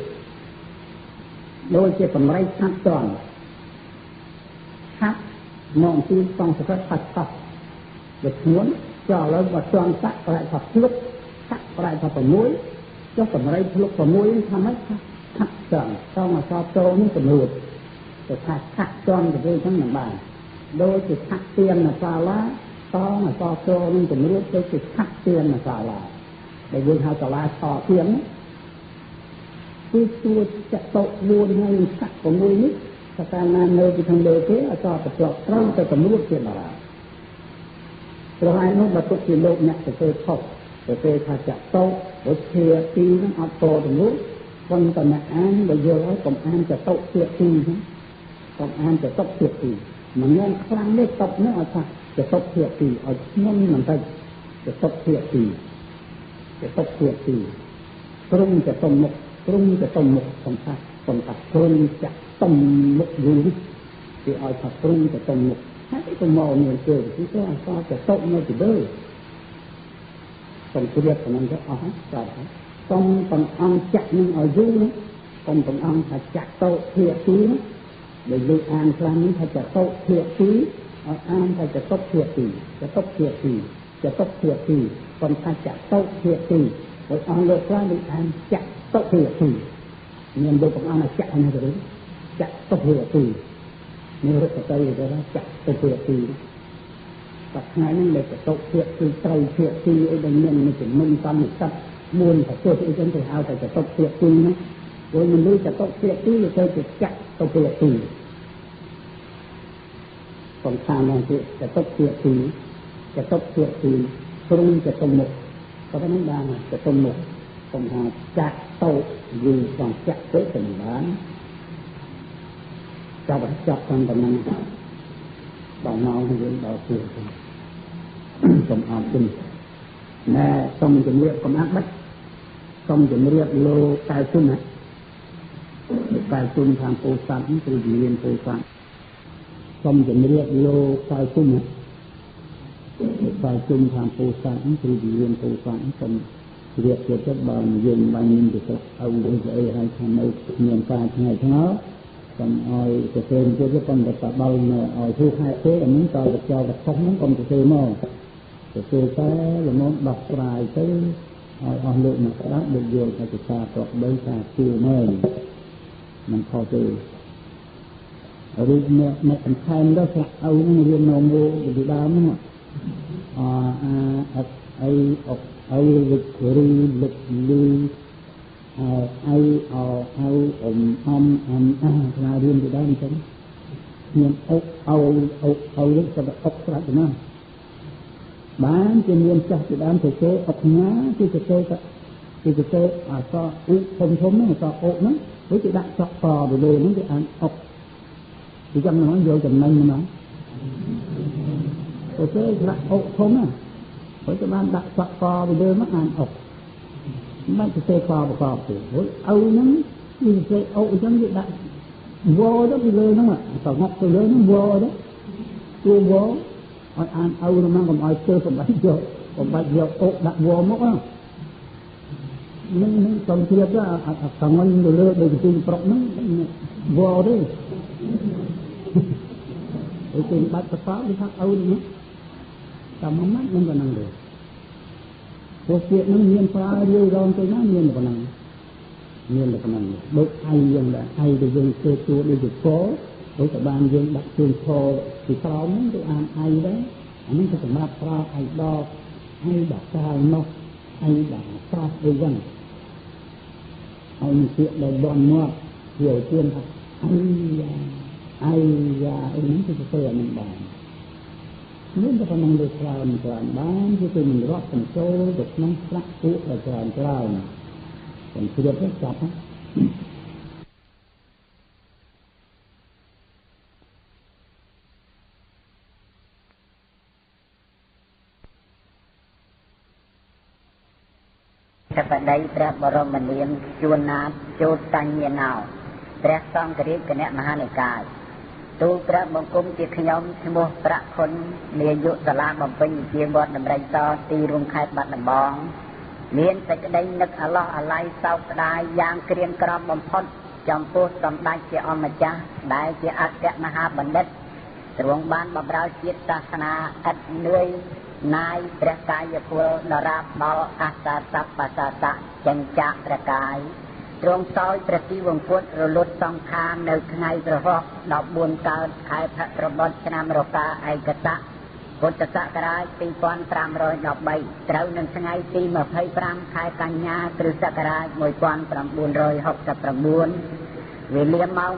[SPEAKER 1] ដូចជាបំរៃខាត់តន់ខាត់មកពីតង់សកត់ខាត់តោះវាធ្ងន់ចោលឡើងបើតន់សាក់ប្រែថាភ្លុកសាក់ប្រែថា6ចុះបំរៃភ្លុក6ថាម៉េចខាត់តន់តង់អក្សរតោនេះពលួតទៅថាខាត់តន់ទៅវិញហ្នឹងមិនបានដូចជាខាត់ទៀននៅសាលាតង់អក្សរតោនឹងពលួតទៅជាខាត់ទៀននៅសាលាដែលយើងហៅសាលាឆទៀនគឺទួចតុ4ហើយសាក់6នេះថាតាមណានៅពីខាងលើគេអត់តប្រកត្រូវទៅកម្រួតជាបារាព្រោះហើយនោះបើទុកជាលោកអ្នកទៅទេខុសទៅទេថាចតុវិធាទីហ្នឹងអត់តទៅនោះប៉ុន្តែអ្នកអានបើយល់ហើយកុំអានចតុភាគទីហ្នឹងកុំអានចតុភាគទីមិនงั้นខ្លាំងនេះតុនេះឲ្យថាចតុភាគទីឲ្យស្មុនបន្តិចចតុភាគទីចតុភាគទីព្រមចតុមុខព្រមចតុមុខសំថាព្រមចតុមុខយូរគេឲ្យថាព្រមចតុមុខហើយក៏មកមានជើងគឺអសចតុនៅពីលើសំគ្រាបប៉ុណ្ណឹងទៅអស់ហើយស្អាតហើយសូមបងអង្គចាក់នឹងឲ្យយូរសូមបងអង្គថាចាក់តោភាគទីដែលលើអានខ្លះនេះថាចតុភាគទីឲ្យអានថាចតុភាគទីចតុភាគទីចតុភាគទីប៉ុន្តែចតុភាគទីដោយអង្គលោកខ្លះលើអានចតុភាគទី មានដូចកំអានចាក់នេះទៅចាក់ទុកវាទីនេះរកទៅទៅចាក់ទុកវាទីតែថ្ងៃនេះលេខតុភាគគឺត្រូវភាគទីអីដែលមានជំនុំកម្មនិស្សិតមួយប្រទេសអីចឹងទៅហៅតែតុភាគទីណាព្រោះមនុស្សតុភាគទីទៅទៅចាក់ទុកវាទីសំខាន់ណាស់គឺតុភាគទីតុភាគទីព្រមទៅទៅមុខក៏ប៉ុណ្ណឹងបានទៅទៅមុខកុំថាចាក់តោយូរចង់ចាក់ទៅមិនបានចាប់តាមតំណែងដល់មកយើងដល់ទីសូមអរគុណណែសូមជំរាបកំអាក់បាច់សូមជំរាបលោកកៅជុំណាកៅជុំខាងពោធិ៍សាត់គឺមានពោធិ៍សាត់សូមជំរាបលោកកៅជុំណាកៅជុំខាងពោធិ៍សាត់គឺមានពោធិ៍សាត់សូមជ្រាបចិត្តបើយើងបានមានទៅឲ្យអីហើយខាងនៅមានការថ្ងៃថ្នល់សូមឲ្យទៅពេលទៀតកុំទៅបដល់ឲ្យធ្វើខែទេអានេះតើចោលកុសហ្នឹងកុំទៅធ្វើមកទៅធ្វើតែល្មមដោះស្រាយទៅឲ្យអស់លោកអ្នកស្ដាប់ដូចយល់ថាជាការប្រកបដោយការជឿមែនមិនខុសទេរូបអ្នកបន្ថែមដល់ស្លាក់ឪហ្នឹងរៀននៅមកពីដើមហ្នឹងអីលឹករីលឹកលីអីខ្លារៀនពីដើមអញ្ចឹងមានអុកលឹកទៅអុកស្រាច់ណាបានជាមានចាស់ពីដើមទៅគេអុកណាគឺទៅគេអសអ៊ុធំហ្នឹងអសអុកហ្នឹងវាគេដាក់ចក់កទៅលើហ្នឹងគេអានអុកពីចឹងហ្នឹងយកចំណេញហ្នឹងទៅគេដាក់អុកធំណាហើយក៏បានដាក់សក់កទៅលើមកអានអុកមិនទៅទេកបកបទេហើយឪហ្នឹងគឺគេអុកអញ្ចឹងគេដាក់វ៉ទៅពីលើហ្នឹងទៅងក់ទៅលើហ្នឹងវ៉ទៅគឺវ៉ឲ្យអានឪហ្នឹងកុំឲ្យធ្វើបំបាច់យកអុកដាក់វ៉មកហ្នឹងសំធៀបទៅខាងវិញទៅលើដូចទីប្រុកហ្នឹងវ៉ទេហើយគេបាច់ប្រកបគឺថាឪហ្នឹងតាមម៉ាត់នឹងក៏នឹងដែរពួកទៀតនឹងមានប្រើរាយរងទៅណាមានប៉ុណ្ណឹងដូចឯងយើងដែរឯងទៅយើងធ្វើទួដូចជាកដូចតែបានយើងដាក់ជើងឈរពីក្រោមហ្នឹងទៅអានឯងដែរអានេះគឺសម្រាប់ប្រើឯដកឯដាក់កាលនោះឯដាក់ស្រោះអីចឹងឯងពាក្យដែលបន់មាត់វាជឿនថាឯយ៉ាអីហ្នឹងគឺទៅអានឹងបានមានតែប៉ុណ្ណឹងលើច្រើនបានគឺមិនរាប់បញ្ចូលទៅក្នុងស្លាកពួកដែលច្រើនខ្ញុំជ្រាបទៅចាប់
[SPEAKER 3] តែបដីព្រះបរមនាមជួនណាតជោតតញ្ញាណោព្រះសង្ឃរាជគណៈមហានិកាយទូលព្រះបង្គំជាខ្ញុំឈ្មោះប្រាក់ខុននាយកសាលាបំពេញវិជាវត្តដំរីសទីរួមខេត្តបាត់ដំបងមានសេចក្តីនឹកអាឡោះអាល័យសោកស្ដាយយ៉ាងក្រៀមក្រំបំផុតចំពោះសម្ដេចជាអម្ចាស់ដែលជាអគ្គមហាបណ្ឌិតទ្រង់បានបម្រើជាតិសាសនាឥតនឿយណាយព្រះកាយពលដរាបដល់អសសបសសៈចិញ្ចាព្រះកាយទ្រង់សោយព្រះទីវង្គតរលត់សង្ខារនៅថ្ងៃប្រហោះ14កើតខែភទ្របទឆ្នាំរកាឯកស័កពុទ្ធសករាជ2513ត្រូវនឹងថ្ងៃទី25ខែកញ្ញាគ្រិស្តសករាជ1969វេលាម៉ោង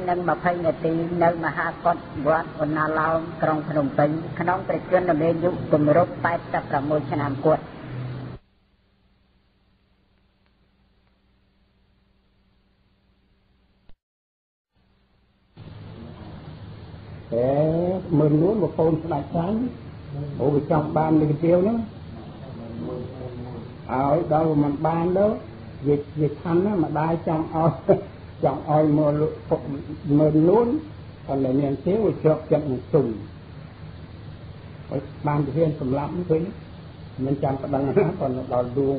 [SPEAKER 3] 20:20នាទីនៅមហាកុដវត្តឧណាឡោមក្រុងភ្នំពេញក្នុងព្រះជន្មអាយុគម្រប់86ឆ្នាំគត់
[SPEAKER 1] មើលនួនបងប្អូនស្ដាច់ខ្លាំងអូវាចង់បាននេះទៀវហ្នឹងឲ្យដល់មិនបានទៅវាខណ្ឌណាម្ដាយចង់ឲ្យមើលនួនcòn làមានទៀវវាជាប់ចិត្តនឹងទុំហើយបានទៅហ៊ានសម្លាប់វិញមិនចាំប្តឹងណាcònដល់ដួង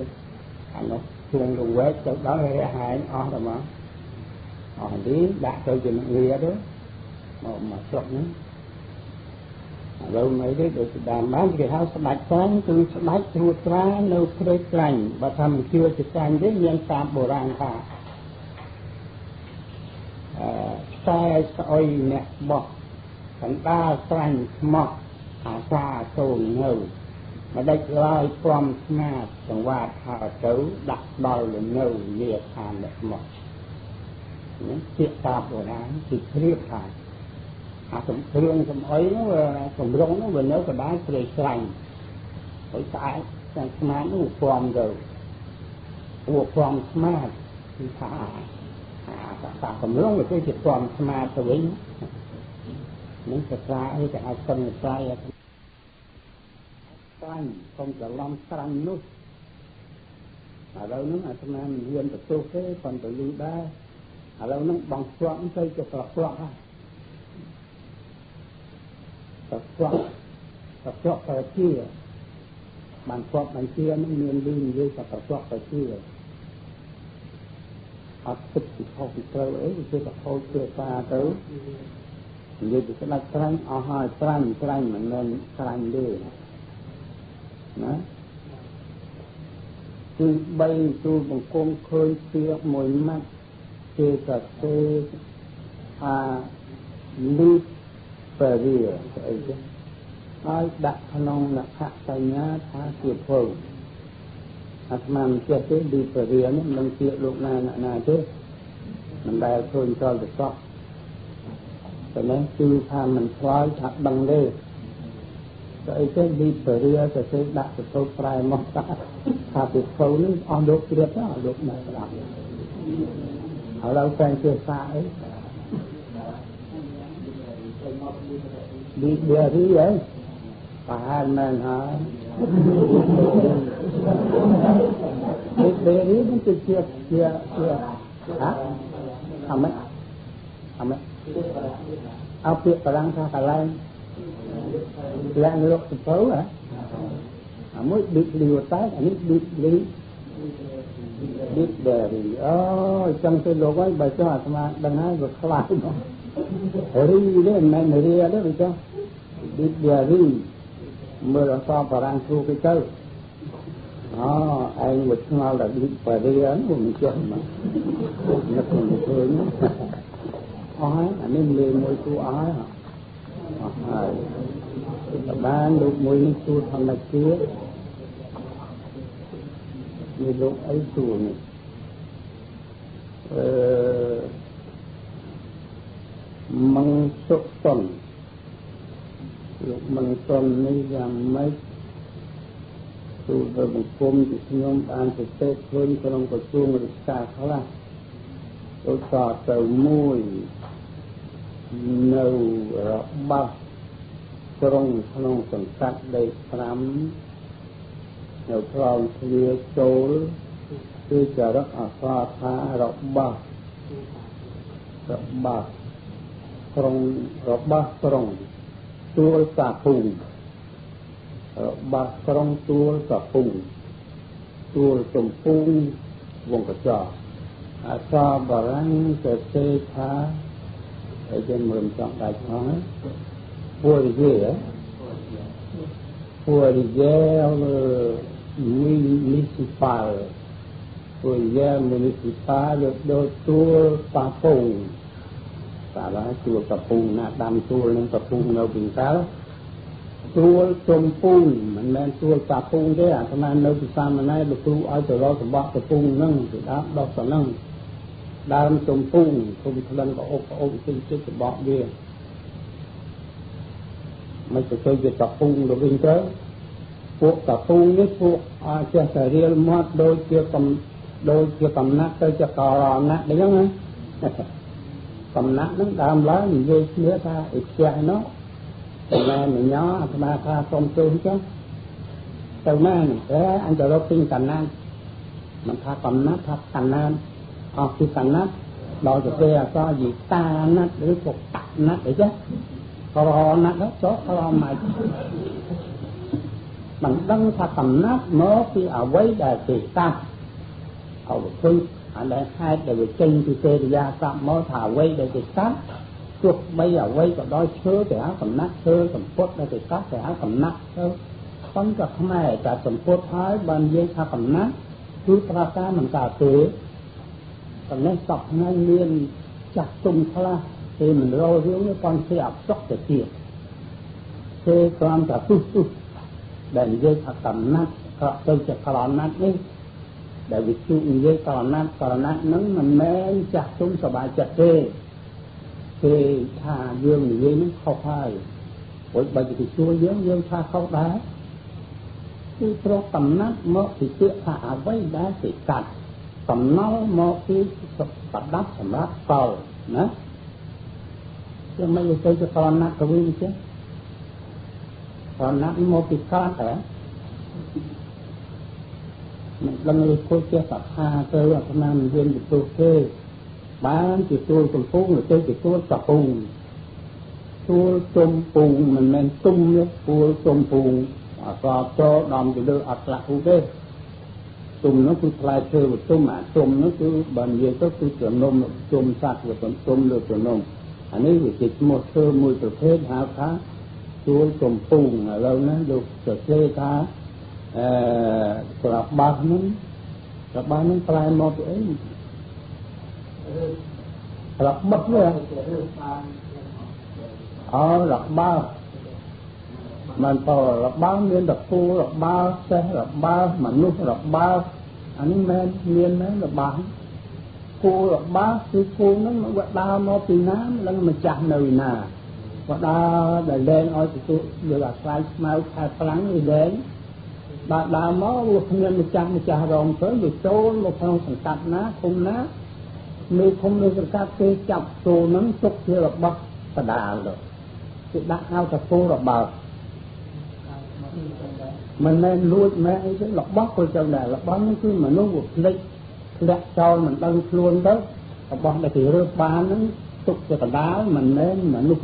[SPEAKER 1] អានោះជួងលងវែកទៅដល់រះហែងអស់ទៅមកអស់នេះដាក់ទៅជានឹងវាទៅមកស្រុកហ្នឹងឥឡូវមិនទេដូចដើមបានគេហៅស្ដេចតាំងគឺស្ដេចត្រួតត្រានៅព្រៃក្លាញ់បើថាមិនជឿជាចាញ់ទេមានតាមបុរាណថា តែស្អុយអ្នកបោះកណ្ដាលស្រាញ់ស្មោះអាសាសូននៅមិនដេចឡើយព្រមស្មាតសង្វាតហើទៅដាក់ដល់លនៅលាខានអ្នកមកនេះជាតាបុរាណគឺព្រៀបថាអាសំគ្រឿងសំអុយនោះសំរងនោះវានៅកណ្ដាលព្រៃស្រាញ់ហើយស្អាតតែស្មាតនោះព្រមទៅពួកព្រមស្មាតគឺថាតាសំរងវាគឺជាព្រមស្មាតទៅវិញនឹងស្រាអីក៏អាចស្ទឹងស្រាយស្រាញ់កុំច្រឡំស្រាញ់នោះឥឡូវហ្នឹងអាត្មាមិនហ៊ានទៅទោសទេប៉ុន្តែលឺដែរឥឡូវហ្នឹងបងស្វាក់ទៅជាប្រស្វាក់ហ្នឹងប្រស្វាក់ទៅជាបានស្វាក់បញ្ជាហ្នឹងមានលឺនិយាយថាប្រស្វាក់ទៅជាអត់ទឹកពីខុសពីត្រូវអីវាទៅខូចភាសាទៅនិយាយពីស្ដាច់ស្រាញ់អស់ហើយស្រាញ់មិនមែនស្រាញ់ទេណាគឺ3ទូលបង្គំឃើញស្ទាកមួយម៉ាត់គេក៏ទេថាលីបរិយស្អីទេហើយដាក់ក្នុងលក្ខសញ្ញាថាជាភៅអាត្មាមិនចេះទេលីបរិយនេះមិនជាលោកណាទេមិនដែលឃើញចូលទៅសោះតែនេះគឺថាមិនឆ្លើយថាដឹងទេស្អីទេលីបរិយទៅទេដាក់ទៅទៅប្រែមកថាពីភៅនេះអស់លោកជ្រាបទៅលោកនៅស្ដាប់ហើយเราតែជាសាអីលីបរិយប្រហែលមែនហើយលីបរិយมันជាហ៎អមเอาពាក្យបារាំងថាកន្លែងឡើងលោកទៅហ៎អាមួយឌីកលីវតែអានេះឌីកលីឌីកដេរីអូចឹងទៅលោកហើយបើចុះអាត្មាដឹងហើយវាខ្លាចមករីនេះមិនមែនរីទេវាចុះឌីកដេរីមើលអសបារាំងគ្រូគេទៅអូឯងមកឆ្ងល់ដល់ឌីកបារីហ្នឹងមិនចុះមកនឹកមិនឃើញអស់ហើយអានេះលេងមួយគូអស់ហើយបានលោកមួយនេះទូធម្មជាតិមានលោកអីទូនេះមង្សុសុនលោកមង្សុននេះយ៉ាងម៉េចទូទៅបង្គំពីខ្ញុំបានទៅទេឃើញក្នុងក្រសួងរាជការខ្លះទៅតទៅមួយនៅរបស់ក្រុងក្នុងសង្កាត់ដី5នៅក្រោមទ្វារចូលគឺចរិតអក្សរថារបស់ក្រុងទួលសាពុងរបស់ក្រុងទួលសាពុងទួលសំពុងវងកញ្ចក់អក្សរបារាំងទៅទេថាហើយយើងមើលចំដាច់ផងពួរយេmunicipal ពួរយេ municipal ដូចទួលសាពុងតែឡើយទួលសាពុងណាដាំទួលនឹងសាពុងនៅពីកាលទួលសំពុងមិនមែនទួលសាពុងទេអាត្មានៅពីសាមណេរលោកគ្រូឲ្យទៅរកសម្បត្តិសាពុងហ្នឹងទៅដាក់ដុសទៅហ្នឹងដើមសំពុងគុំក្លិនក៏អុកតិចទៅបកវាមិនទៅជាតាពុងទៅវិញទៅពួកតាពុងនេះពួកចេះតែរៀលមាត់ដូចជាកំណាក់ទៅជាករណាស់អញ្ចឹងណាកំណាក់ហ្នឹងដើមឡើយនិយាយគ្នាថាអ៊ីខ្ជះនោះតែមិនញ៉ាអាត្មាថាសុំទោសចុះទៅណាតែអញទៅរកទិញកណាត់មិនថាកំណាត់ថាកណាត់អស់ពីកណាត់ដល់ទៅពេលអសយីតាណាត់ឬក៏តាណាត់អីចឹងករណាត់ទៅចុះក្រមកមិនដឹងថាកំណាត់មកពីអ្វីដែលគេតាត់ឲ្យឃើញអាដែលហេតុដែលវាចេញពីទេរិយាស័ព្ទមកថាអ្វីដែលគេតាត់ទោះបីអ្វីក៏ដោយឈើទៅហៅកំណាត់ឈើសម្ពុតដែលគេតាត់ទៅហៅកំណាត់ទៅប៉ុន្តែខ្មែរតែសម្ពុតហើយបាននិយាយថាកំណាត់គឺប្រការមិនកើតទេប៉ុន្តែសពថ្ងៃមានចាស់ទុំខ្លះ thì mình rô riêng cái con xe ập sốc để kia thế con cả tút để dây thật tầm nát tôi sẽ còn nát đi để việc chịu dây còn nát nắng mình mến chặt chúng sờ bài chặt thế thì thà dương dây nó không phải bởi vì thì chua dương tha không đá khi pro tầm nát mất thì tiếc thả với đá thì cắt tầm nó mất khi tập đắp sầm đắp cầu nữa chứ mấy tôi cho con nát cái gì chứ còn nát một cái cắt hả lần này cô chia tập hà tôi là con nam viên thì tôi kê bán thì tôi còn phú người chơi thì tôi tập bùn tôi tôm bùn mình men tung nhé tôi tôm bùn và cho đòn thì đưa ạt lạc ok tôm nó cứ lại chơi một tôm mà tôm nó cứ bằng gì có cứ chuyển nôm tôm sạch và tôm được chuyển nôm anh ấy thì chỉ một sơ mùi từ thế hào khá tôi tôm bùn ở lâu nó được trở chơi khá gặp ba nó phải một cái gặp mất nữa gặp ba mình to gặp ba miền đặc khu gặp ba xe gặp ba mà nút gặp ba anh men miền đấy gặp ba khu gặp ba thì khu nó gọi đa nó từ nám là mình chặt nơi nà và đa để đen ơi thì tôi được là sai mau khai phẳng đi đến đa máu một nhân một cha rồng tới rồi trốn một phong sản cắt ná không ná nếu không nên sản cắt cái chọc trù nắng xúc như là bắc ta đà rồi thì đã ao ta cô là bờ mình nên nuôi mẹ ấy cái lọc bắc của trong đà lọc bắc nó cứ mà nó một lịch lẹ cho mình đăng luôn tới lọc bắc là thì rơ ba nó xúc cho ta đá mình nên mà nuôi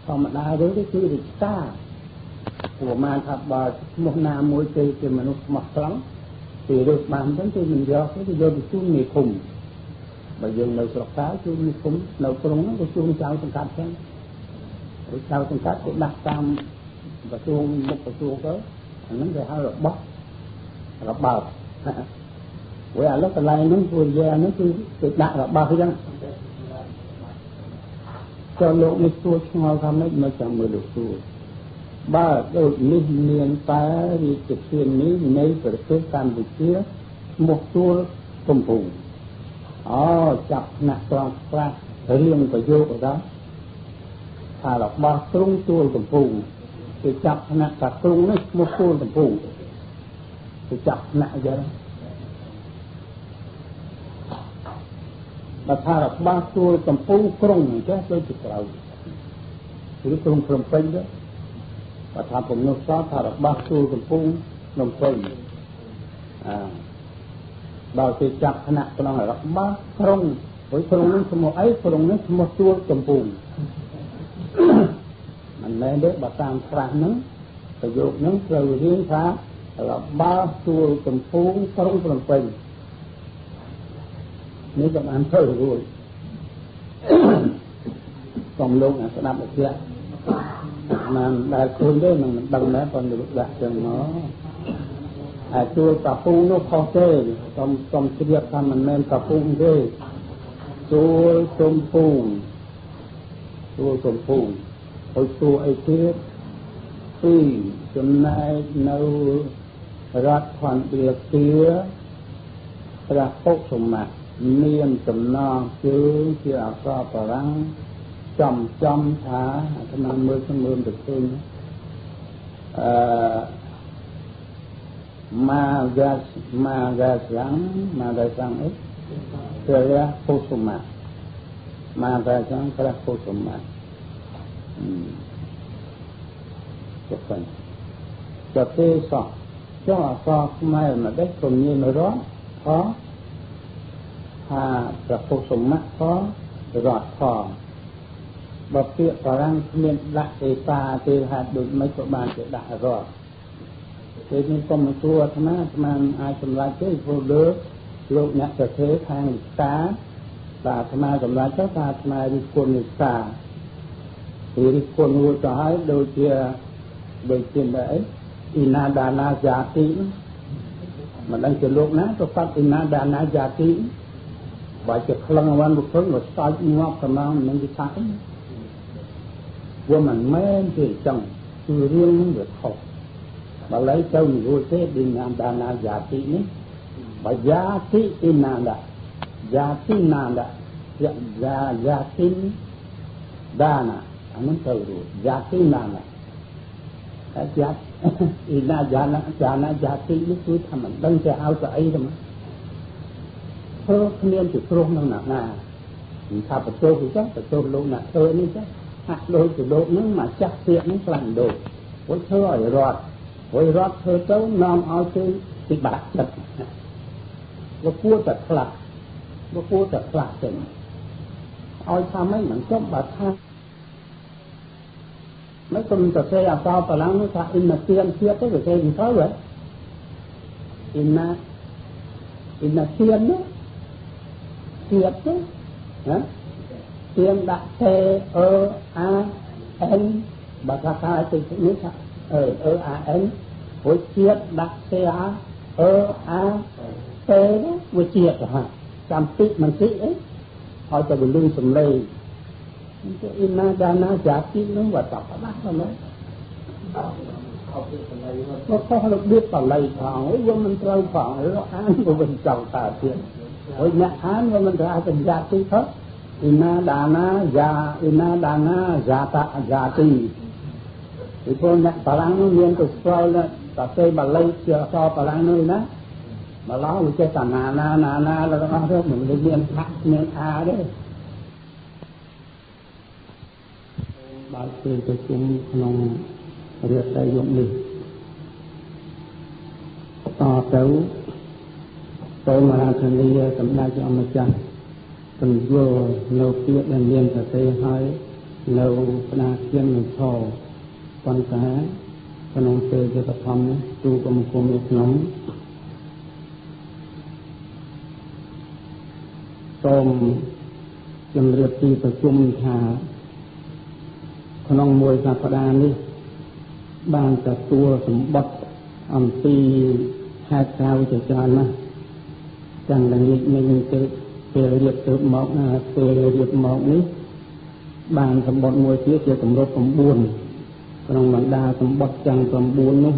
[SPEAKER 1] còn mà đá với cái thứ thì xa của mà thật bà một nam môi cây thì mình mặc lắm thì được bàn đến thì mình do cái thì do được chuông nghề khùng bây giờ nơi sọt cáo chuông nghề khùng nơi con nó có chuông sao trong cát thế sao trong cát cũng đặt tam và chuông một cái chuông đó nó về hai lọc bóc lọc bờ với ai lúc cái này nó vừa ra nó cứ đặt lọc bờ thôi cho lộ cái chuông ngon không đấy mà chẳng mới được chuông ba đôi niên ta đi trực xuyên ní mấy về cái Campuchia một tour công vụ chặt nạt toàn ra riêng và vô ở đó thà là ba trung tour công vụ thì chặt nạt cả trung đấy một tour công vụ thì chặt nạt vậy mà thà là ba tour công vụ trung chứ tôi chỉ cầu thì trung from Pinh đó và thamผมนกซ้อถาดบ้าสู้กับปุ้งนมเป็นบางทีจับขณะกำลังรักบ้าตรงโอ้ยตรงนั้นสมองไอ้ตรงนั้นสมองตัวจมปุ้งมันแรงเด็กบาตามครั้งนั้นประโยคนั้นเราเรียนช้ารักบ้าสู้จมปุ้งตรงนมเป็นนี่จะอ่านเท่าไหร่ต้องลงสนามอุทยานmà đại khôn đấy mình đằng đấy còn được đặt cho nó chua cà phung nó khó tê trong cái việc tham mình nên cà phung thế chua tôm phung hồi chua ấy thế tuy hôm nay nấu rát hoàn việc tía ra phốt sùng mặt niêm tùm non chứ chưa có bà răng chom thả cái năm mươi được thương mà ga sáng ấy rồi ra phô sum mà ga sáng ra phô sum chụp phần cho tê sọ cho mai mà đất còn như nó đó khó ra phô sum khó rọt khó bậc tiện và răng miền đại tề ta tề hạt đột mấy chỗ bàn sẽ đại rồi thế nên con một chua tham ăn ai chấm lại cái vô đứa lộ nhặt trở thế thang cá và tham ăn chấm lại chắc ta tham ăn đi cuốn đi xả thì đi cuốn nuôi trái đôi kia đấy inadana giá trị mà đang chơi lộ ná cho phát inadana giá trị và chụp lăng văn một số một sai ngọc tham ăn mình đi sai ว่ามันแม่ที่จังคือเรื่องนั้นđược học mà lấy châu người thế đi nam đà na giá trị ní và giá trị in nam đã giá trị nam đã giá trị đa na anh muốn từ rồi giá trị nam đã cái giá in na giá trị nó cứ thầm mình đăng cho áo cho ấy thôi mà thơ niên chỉ trông năng nà thà phải trâu thì chắc phải trâu lâu nà thơ ní chắc hạt đôi từ đôi nó mà chắc tiện nó làm đồ với thơ ở rọt với rọt thơ trâu non ao chơi thì bạc chật và cua chật lạc chừng ao tha mấy mảnh chốc bạc tha mấy con trò xe à sao phải lắng nó tha in là tiền kia tới rồi xe thì sao vậy in là tiền đó tiền đó hả tiền đặt T E A N bà ta khai từ chữ nước E A N với chiết đặt T A E A T đó với chiết hả chăm tí mình tí ấy họ cho bị lương sầm lây cái ina dana giá trị nó và tập ở bác rồi nó không được biết vào lây phòng ấy vô mình trâu phòng ấy nó án của mình trồng tà tiền với nhà án của mình ra thành giá trị hết ina dana giá trị thì con nhận bà lăng nó nhiên từ sau là bà xây bà lây cho bà lăng nơi đó bà lo với cái tà na là nó nói mình đi nhiên thắt nhiên a đấy bà xây cho chúng nông riêng đại dụng đi to tới tôi mà ra thành đi tầm đa cho ông mà chăng từng vừa lâu kia đàn liên phải xây hơi lâu đa kiên mình thò con cá con ông chơi cho tập thầm tu có một công việc nóng tôm chừng riêng tiประชุม thà con ông môi ra phật đàn đi ban cả tua sủng bật âm ti hai cao cho tròn mà chẳng là mình tự về việc tự mọc về việc mọc ní ban sủng bật môi phía kia cũng rất cũng buồn còn bằng đa sủng bật chẳng cũng buồn nữa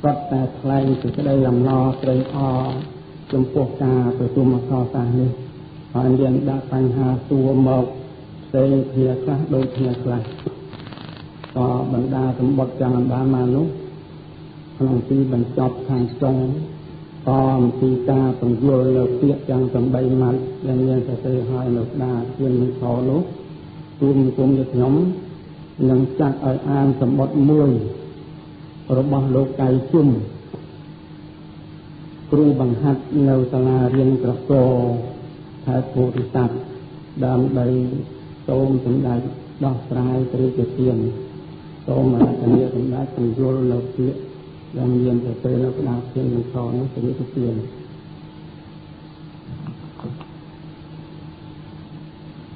[SPEAKER 1] rất là thay từ cái đây làm lo tới o trong cuộc ta từ tu mà so sánh đi họ liền đã thành hà tua mọc xây thiệt khác đôi thiệt làก็บรรดาสมบัติจารบามานุขณะที่บรรจบทางตรงตอมตีตาตรงโยนเราเปียกจังสมใบมัดยังเรียนจะเตะหายหนุกดาเพียงมันขอลุกตุ่มกุมหยุดหย่อมหลังจากอ่านสมบัติมวยระบโลกไก่จุ่มครูบังหัดในศาลาเรียนกระโกทายโพธิสัตว์ดำใบโตมสมได้ดอกปลายตรีเกียรโตมาอันนี้ผมได้ตั้งโยนเราเสียยังเรียนแต่เตยเราก็ดาวเพียงมันสอนนั่นเป็นเพียง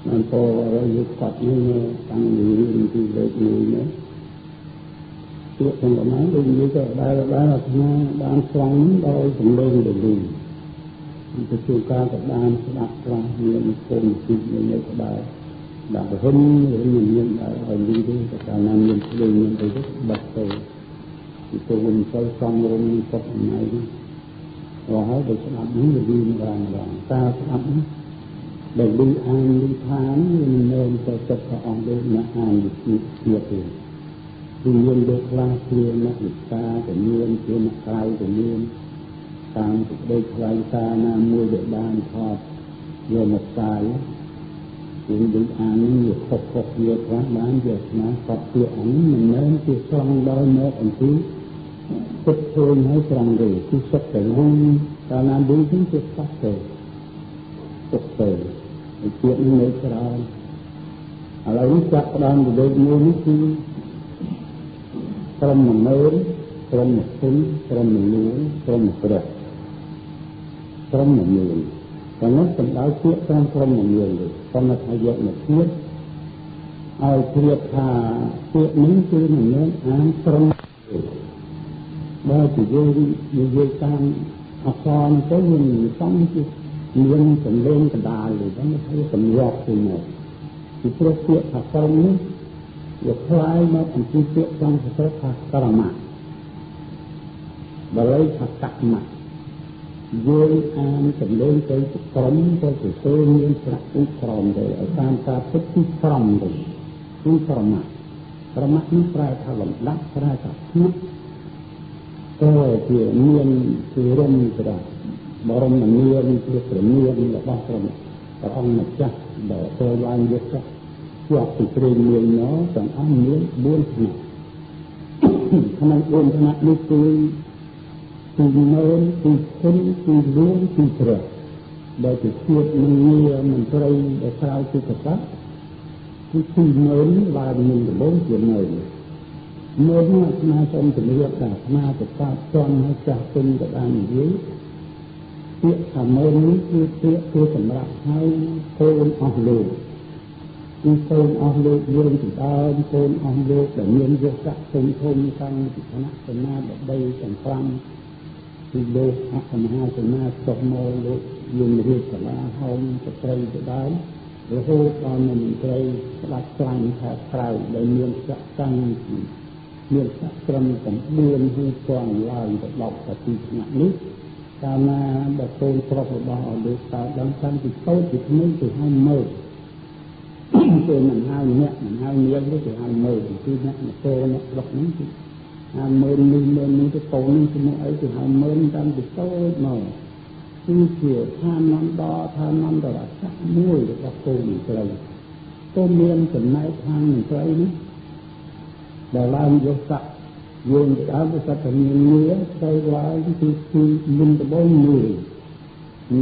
[SPEAKER 1] มันพอเราหยุดตัดนี่ตั้งอยู่ที่เด็กอยู่เนี่ยตัวคนละไม้ดูนี่ก็ได้เราทำด้านฟังได้สมบูรณ์ดีมันจะช่วยการกับด้านดักฟังเนี่ยมันคงสิ่งนี้ก็ได้đã hơn những nhân ở đi đi cả nam nhân đều nhân đều rất bật rồi thì tôi cũng soi xong rồi mình tập này đi rồi hỏi để làm những người đi làm ta làm để đi ăn đi tháng nên nên cho tất cả ông đây là ăn được việc rồi tuy nhiên được la kia nó được ta của nhiên kia nó khai của nhiên tam của đây khai ta nam mua để bàn thọt rồi một cái chuyện bị ăn nhiều khóc nhiều quá bán việc mà tập chuyện mình nên chỉ xong đôi mẹ anh tí tích thương hay rằng để khi sắp tới hôn ta làm đúng chính thức sắp tới tục tới chuyện này cho ra là lúc chắc đang được đây mua nước chi trong một nơi trong một tính trong một núi trong một đẹp trong một người và nó cũng đã chuyện trong một người rồi còn là thay dựng một thiết ai thiệt thà chuyện những thứ mình nên án trong ba chỉ dây tan học con cái mình sống chứ miếng cầm lên cầm đà rồi đó mới thấy cầm giọt từ này thì tôi chuyện học xong ấy វាคล้ายមកអំពីពាក្យសំស្ក្រឹតថាក្រមៈបាលីថាកកម្មៈយើងអានចំនួនទៅក្រុមទៅទៅមានប្រាក់ឧក្រមទៅឲ្យតាមការពិតគឺក្រមទៅគឺក្រមៈនេះប្រែថាលំដាប់ប្រែថាស្មុគក៏ជាមានគឺរំស្រាប់បរមនាមជាព្រះនាមរបស់ព្រះអង្គម្ចាស់ដែលចូលឡើងយកចុះជាប់ពីព្រេងមាននោះទាំងអស់មាន4ថ្នាក់ក្នុង4ថ្នាក់នេះគឺទីមើលទីគុណទីលួងទីព្រះដែលជាជាតិនឹងងារមន្ត្រីដែលក្រៅពីកษัតរិ៍គឺទីមើលឡើងមានដំបូងជាមើលមកស្មាសូមជំរាបថាស្មាប្រកាសចង់ឲ្យចាស់ពេញក៏បាននិយាយពាក្យថាមើលនេះគឺពាក្យគឺសម្រាប់ឲ្យកូនអស់លោកគឺកូនអស់លោកយើងពីដើមកូនអស់លោកដែលមានយុទ្ធៈធំធំតាំងពីឋានៈសេនាបតីទាំង5ពីលោកអគ្គមហាសេនាចុះមកលោកយមរាជសាលាហោមស្ត្រីទៅដើមរហូតដល់មន្ត្រីស្ដេចខ្លាំងខែក្រៅដែលមានសក្តិមានសក្តិត្រឹម9គឺគង់ឡើងទៅ10ប្រទីថ្នាក់នេះកាលណាដែលកូនប្រុសរបស់អលោកតើដឹងតាំងពីតូចពីក្មេងទៅហើយមើលគឺមិនហៅអ្នកមិនហៅនាងទេគេហៅមើលគឺអ្នកមកតអ្នកប្រុសហ្នឹងគឺហៅមើលនេះទៅកូននេះជាមួយអីគេហៅមើលតាំងពីតូចមកគឺជាឋាននន្តឋាននន្តរស័ក្តិមួយរបស់កូនស្រីក៏មានចំណែកខាងស្រីនេះដែលឡើងយកស័ក្តិយើងដើមទៅសត្វមានងារស្រីឡើងគឺមានដំបូងមួយ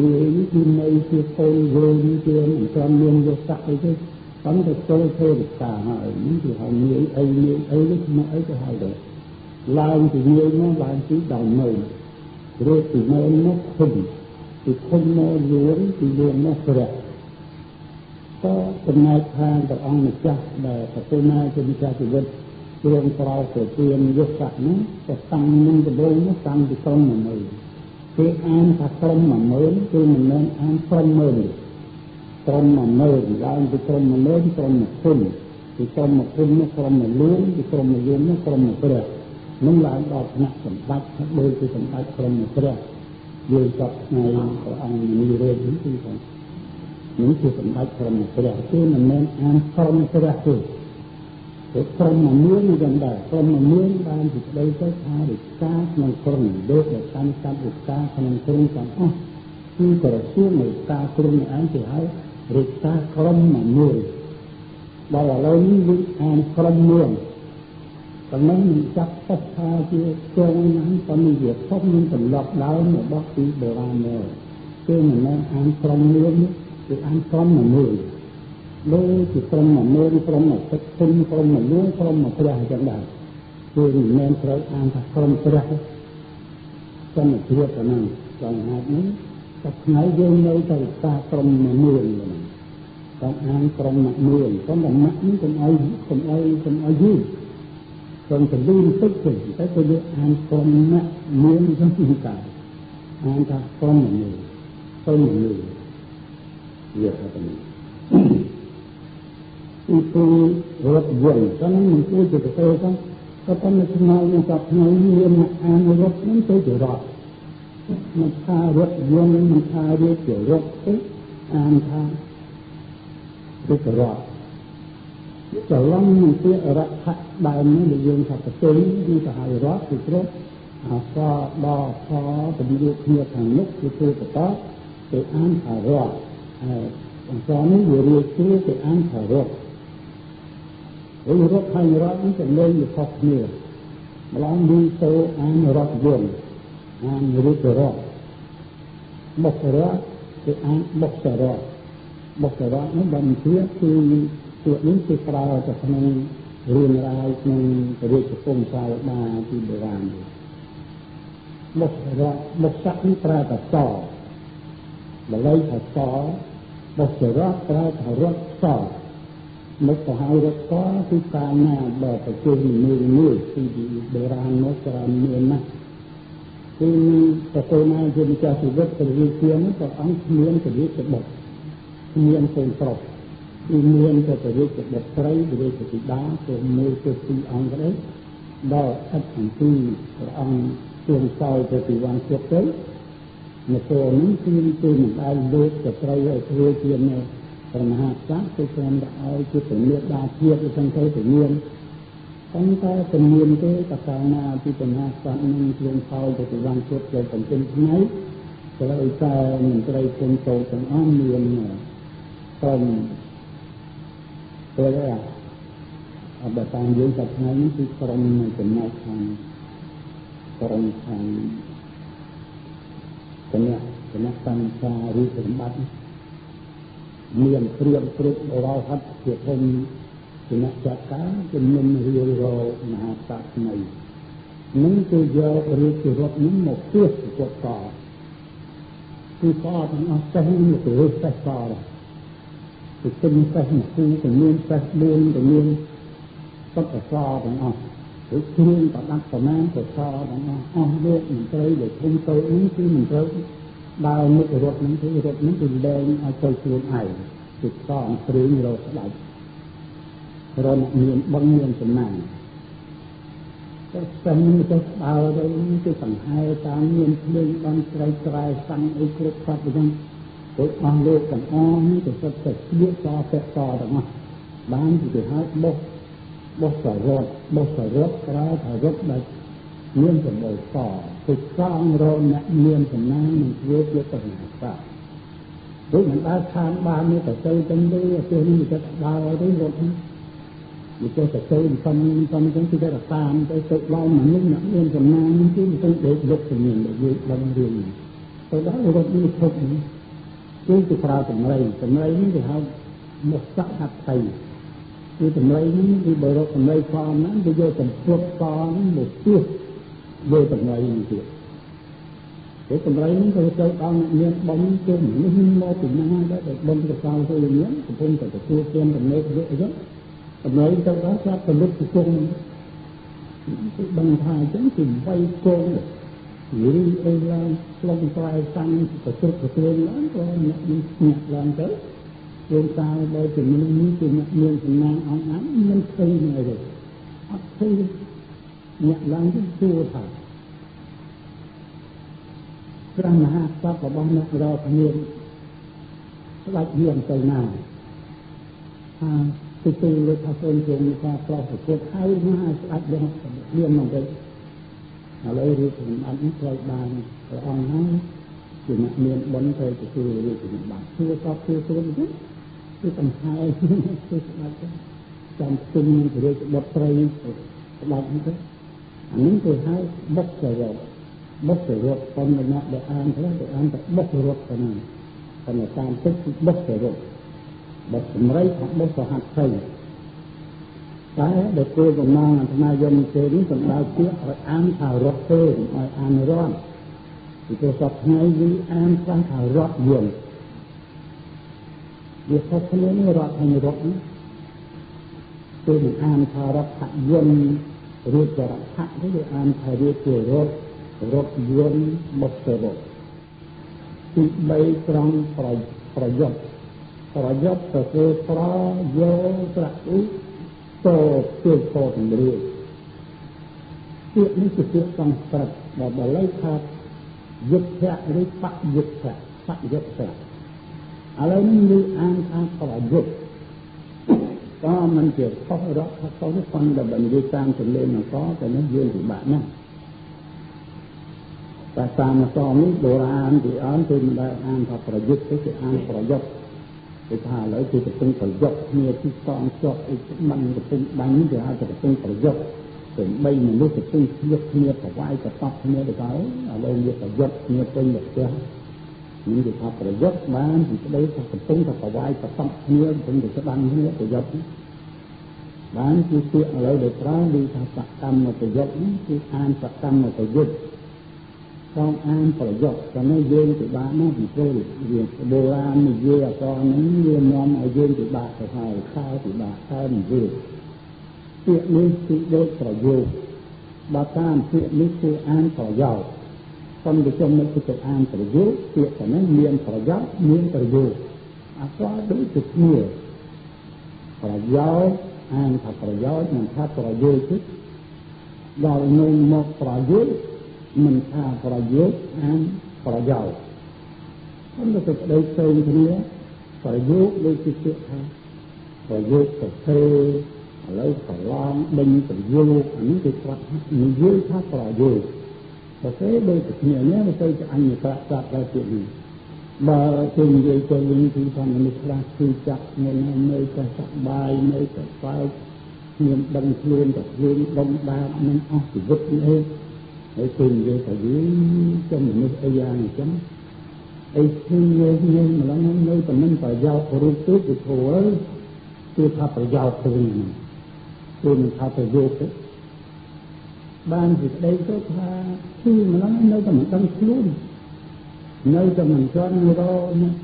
[SPEAKER 1] នេះគឺនៅជាកូនយើងជាមិនត្រឹមមានយកស័ក្តិអីទេប៉ុន្តែចូលទេវតាហើយនេះគឺហៅងារអីនេះមកអីទៅហើយដែរឡើងពីងារមកឡើងពីដល់មើលរួចពីមើលមកឃើញពីឃើញមកយួនពីយួនមកព្រះក៏ចំណែកខាងព្រះអង្គម្ចាស់ដែលប្រទនាជាម្ចាស់ជីវិតទ្រង់ប្រោសទៅទានយុទ្ធៈនោះក៏តាំងនឹងដំបូងនោះតាំងពីក្រុម10000គេអានថាក្រុម10000គឺមិនមែនអានក្រុម10000ក្រុម10000ឡើងពីក្រុម10000ក្រុម1គុណពីក្រុម1គុណនោះក្រុម1លួងពីក្រុម1លួងនោះក្រុម1ព្រះនឹងឡើងដល់ថ្នាក់សម្ដេចដូចជាសម្ដេចក្រុម1ព្រះយើងចប់ថ្ងៃព្រះអង្គនិរេតនេះគឺថានេះគឺសម្ដេចក្រុម1ព្រះគឺមិនមែនអានក្រុមព្រះទេព្រោះក្រុម10000យ៉ាងដែរក្រុម10000បានពីស្ដីទៅថារាជការក្នុងក្រុងដូចដែលកាន់កាប់រាជការក្នុងក្រុងទាំងអស់គឺក្រសួងរាជការក្រុងឯងគេហៅរាជការក្រុម10000ដល់ឥឡូវនេះយើងអានក្រុម1ប៉ុន្តែមិនចាប់ស្បថាជាជើងណាស់ប៉ុន្តែវាធំនឹងទម្លាប់ដើមរបស់ពីបុរាណមកគឺមិនមែនអានក្រុម1គឺអានក្រុម1ដូចជាក្រុម10000ក្រុម1ទឹកគុណក្រុម1លួងក្រុម1ព្រះអញ្ចឹងដែរគឺមិនមែនត្រូវអានថាក្រុមព្រះទេសំជ្រាបប៉ុណ្ណឹងដល់ហេតុនេះតែថ្ងៃយើងនៅតែការក្រុម10000ហ្នឹងต้องអានក្រុម10000ក្រុម1នេះកុំឲ្យយឺតក្រុមទៅលឺទឹកទៅតែទៅអានក្រុម10000ហ្នឹងគឺកាយអានថាក្រុម10000ក្រុម10000វាថាទៅពីរត់យន្តហ្នឹងមិនគួរจะទៅផងក៏ប៉ុន្តែថ្ងៃនេះក៏ថ្ងៃមានអានរត់ហ្នឹងទៅជារត់មិនថារត់យន្តមិនថារៀបជារត់ទេអានថាទៅជារត់ច្រឡំនឹងពាក្យរថៈដើមនេះដែលយើងថាប្រទេសគឺទៅឲ្យរត់ពីព្រោះអសដល់ខពន្យាគ្នាខាងនោះគឺបន្តទៅអានថារត់ហើយអង្គនេះវារៀបជាទៅអានថារត់រត់ហើយរត់នេះទៅលេងខុសគ្នាម្លងមានទៅអានរត់យន្តអានរូបរត់បុករត់គឺអានបុករត់នេះបានជាគឺពួកនេះគឺប្រើទៅក្នុងរឿងរ៉ាវក្នុងរាជពង្សាវតាពីបុរាណបុករត់បុកនេះប្រើតែសបាលីថាសបុករត់ប្រើថារត់សមកទៅឲ្យរត់សគឺការណាបើប្រជុំមួយពីបុរាណមកច្រើនមានណាស់គឺប្រទនាជាម្ចាស់ជីវិតព្រះរាជានោះព្រះអង្គគ្មានពរិទ្ធបុត្រគ្មានកូនប្រុស គឺមានតែទៅរៀបជាបុត្រីឬជាធីតាទៅមួយទៅពីរអង្គក្តីដល់ឥតអំពីព្រះអង្គជួងសោយទៅទីវាំងជិតទៅនៅពេលនេះគឺមិនដែលលើកស្ត្រីឲ្យធ្វើជាព្រះមហាក្សត្រគឺគ្រាន់តែឲ្យជាពលាដាជាតិទៅទាំងទៅមានប៉ុន្តែពលាទេតកាលណាពីព្រះមហាក្សត្រនឹងជួងសោយទៅទីវាំងជិតទៅទាំងថ្ងៃត្រូវតែមន្ត្រីគុំតោទាំងអស់មានក្រុមព្រះអបតាមយើងតែថ្ងៃនេះគឺក្រុមនៃចំណែកខាងក្រុមខាងគណៈកម្មការឬសម្បត្តិមានព្រៀបគ្រប់រហ័តជាធំគណៈចាត់ការជំនុំរៀបរកមហាសាសនានឹងគឺយករាជរដ្ឋនេះមកទស្សន៍គាត់តគឺក៏ទាំងអស់ចេះនឹងទៅរកសេះតគឺទិញសេះមកគឺចំនួនសេះ4ចំនួនទឹកអសទាំងអស់ឬគ្រឿងប្រដាប់ប្រមាណទៅសទាំងអស់លោកមន្ត្រីដែលធំតូចនេះគឺមិនត្រូវដើរមុខរត់នឹងគឺរត់នឹងគឺលែងឲ្យទៅខ្លួនឯងគឺតគ្រឿងរត់ស្ដាច់រត់មានបងមានចំណាំតែស្ទឹងទៅដើរទៅគឺសង្ហែតាមមានភ្លើងបានស្រែកស្រែសាំងអីគ្រប់សពអញ្ចឹងដូចអស់លោកទាំងអស់នេះទៅសិតតែស្លៀកតពាក់តទាំងអស់បានទៅហៅបោះសរត់ក្រៅថារត់ដែលមានសម្បូរតទៅសងរោអ្នកមានសំណាងនឹងធ្វើជាបញ្ញាសាដូចមិនដើរខានបាននេះទៅទាំងនេះទៅនេះទៅដើរទៅរត់នេះទៅទៅសំចឹងគឺតែតាមទៅឡើងមនុស្សអ្នកមានសំណាងគឺទៅដេកលុកជំនាញដែលយើងដឹងរឿងទៅដល់រត់នេះធប់នេះគឺប្រើតម្រៃនេះគេហៅមកសក្តិថៃគឺតម្រៃនេះគឺបើរកតម្រៃខំណាគេយកចំពោះកនេះមកទស្សន៍យកតម្រៃនេះទៀតតែតម្រៃនេះក៏ទៅដល់មានបំជុំនេះមកពីណាដែរតែបំទៅកៅទៅមានកំពុងតែទទួលទានចំណេះយកអីចឹងតម្រៃទៅដល់ស្រាប់ពលិតជង្គគឺដឹងថាអញ្ចឹងគឺវាយគងឬអីឡើងឆ្លងត្រែសាំងប្រជុំប្រជែងឡើងក៏អ្នកនេះស្ញាក់ឡើងទៅយើងតាដោយជំនឿនេះគឺអ្នកមានសំណាងអង្គណាមិនឃើញអីទេអត់ឃើញអ្នកឡើងទៅសួរថាព្រះមហាក្សត្ររបស់អ្នករកគ្នាស្ដេចយាងទៅណាគឺទៅលើថាសូមជុំការប្រោសប្រគល់ហើយមកស្ដេចយាងមកទៅឥឡូវរៀបសម្បត្តិនេះត្រូវបានព្រះអង្គហ្នឹងជាអ្នកមានបុណ្យទៅទទួលរៀបសម្បត្តិធ្វើសពធ្វើស្រួលទៅគឺសំហាយគឺស្ដេចចាំគុំរាជបុត្រីស្ដេចនេះទៅអានេះគេហៅបុត្ររត់ប៉ុន្តែអ្នកដែលអានខ្លះគេអានតែបុត្ររត់ប៉ុណ្ណឹងប៉ុន្តែតាមទឹកគឺបុត្ររត់បុត្រសម្រីថាបុត្រសហត្ថីតែដែលគោលបំណងអាត្មាយកមកទេនេះសំដៅពាក្យឲ្យអានថារត់ទេឲ្យអានរត់ពីព្រោះសពថ្ងៃនេះអានខ្លះថារត់យន្តវាខុសគ្នានេះរត់ហើយរត់នេះគឺមិនអានថារត់យន្តឬចរថៈទេវាអានថារៀបជារត់យន្តបុត្ររត់ទី3ត្រង់ប្រយុទ្ធទៅគឺប្រយោប្រឧតោគឺតោតម្រឿពាក្យនេះជាពាក្យសំស្ក្រឹតដែលបាលីថាយុទ្ធៈឬបយុទ្ធៈឥឡូវនេះយើងអានថាប្រយុទ្ធក៏មិនជាខុសរកខុសនេះប៉ុន្តែបើនិយាយតាមទម្លាប់អង្គតែនេះយើងពិបាកណាស់តែតាមអក្សរនេះបុរាណពីអនគឺមិនដែលអានថាប្រយុទ្ធទេគឺអានប្រយុទ្ធគេថាឥឡូវគឺកំពុងប្រយុទ្ធគ្នាទីកងជាប់អីបានកំពុងបាញ់គេហៅថាកំពុងប្រយុទ្ធទាំង3មនុស្សកំពុងធៀបគ្នាប្រវាយកតបគ្នាទៅហើយឥឡូវវាប្រយុទ្ធគ្នាពេញមកផ្ទះនេះគេថាប្រយុទ្ធបានពីស្ដីថាកំពុងតែប្រវាយកតបគ្នាកំពុងតែស្ដាំគ្នាប្រយុទ្ធបានគឺពាក្យឥឡូវដែលប្រើគឺថាសកម្មប្រយុទ្ធនេះគឺអានសកម្មប្រយុទ្ធต้องอ่านประโยคแต่ไม่ยืนติบาไม่ติโกยเรียนโบราณนี่เยอะตอนนี้เรียนน้อมเอายืนติบาแต่ไทยข้าวติบาข้าวนี่เยอะเสียนี้ติโดยประโยคบาตามเสียนี้คืออ่านประโยคคนที่จำไม่คืออ่านประโยคเสียแต่นั้นเรียนประโยคเรียนประโยคอาก็ดูจุดเมื่อ ប្រយោជន៍អានថាប្រយោជន៍មិនថាប្រយោជន៍ទេដល់នោះមកប្រយោជន៍មិនថាប្រយោជន៍អានប្រយោជន៍ខ្ញុំទៅប្តីផ្សេងគ្នាប្រយោជន៍ដូចជាពាក្យថាប្រយោជន៍ទៅទេឥឡូវប្រឡងដេញប្រយោជន៍អានេះគេគាត់និយាយថាប្រយោជន៍ទៅទេដូចគ្នានេះទៅជាអញ្ញប្រាសាទដល់ទៀតនេះបើគេនិយាយទៅវិញគឺថាមនុស្សខ្លះគឺចាក់នៅតែសប្បាយនៅតែស្បើកមានដឹងខ្លួនតែខ្លួនដុំដាបនឹងអស់ជីវិតនេះហើយគេនិយាយថាយីចំមនុស្សអីយ៉ាងអញ្ចឹងអីគឺយើងម្ល៉េះនៅតែមិនប្រយោជន៍រូបទេគឺធួគឺថាប្រយោជន៍ទៅវិញគឺមិនថាប្រយោជន៍ទេបានសេចក្តីទៅថាគឺម្ល៉េះនៅតែមិនដឹងខ្លួននៅតែមិនចង់រក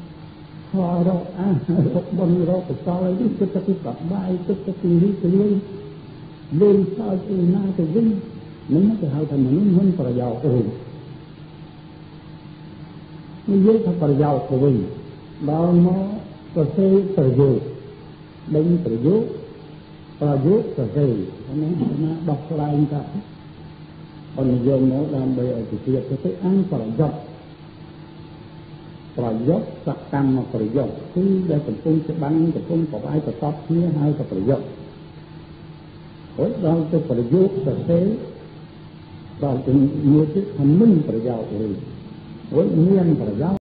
[SPEAKER 1] ខរកអារកបំរកកសលអីនេះគឺតែពីសប្បាយទឹកទៅពីរីករាយលេងសើចពីណាទៅវិញមិនទៅហៅថាមនុស្សមិនប្រយោជន៍ទេនិយាយថាប្រយោជន៍ទៅវិញដល់មកប្រសេប្រយោជន៍ដេញប្រយោជន៍ប្រយោជន៍ប្រសេហ្នឹងណាដោះស្រាយថាអនុយមមកដើម្បីឲ្យជាទៅអានប្រយោជន៍ប្រយោជន៍សកម្មប្រយោជន៍គឺដែលកំពុងច្បាំងកំពុងប្រវាយប្រកបគ្នាហើយក៏ប្រយោជន៍ហើយដល់ទៅប្រយោជន៍ទៅទេដល់ទៅមានទីមិនប្រយោជន៍ទេហើយមានប្រយោជន៍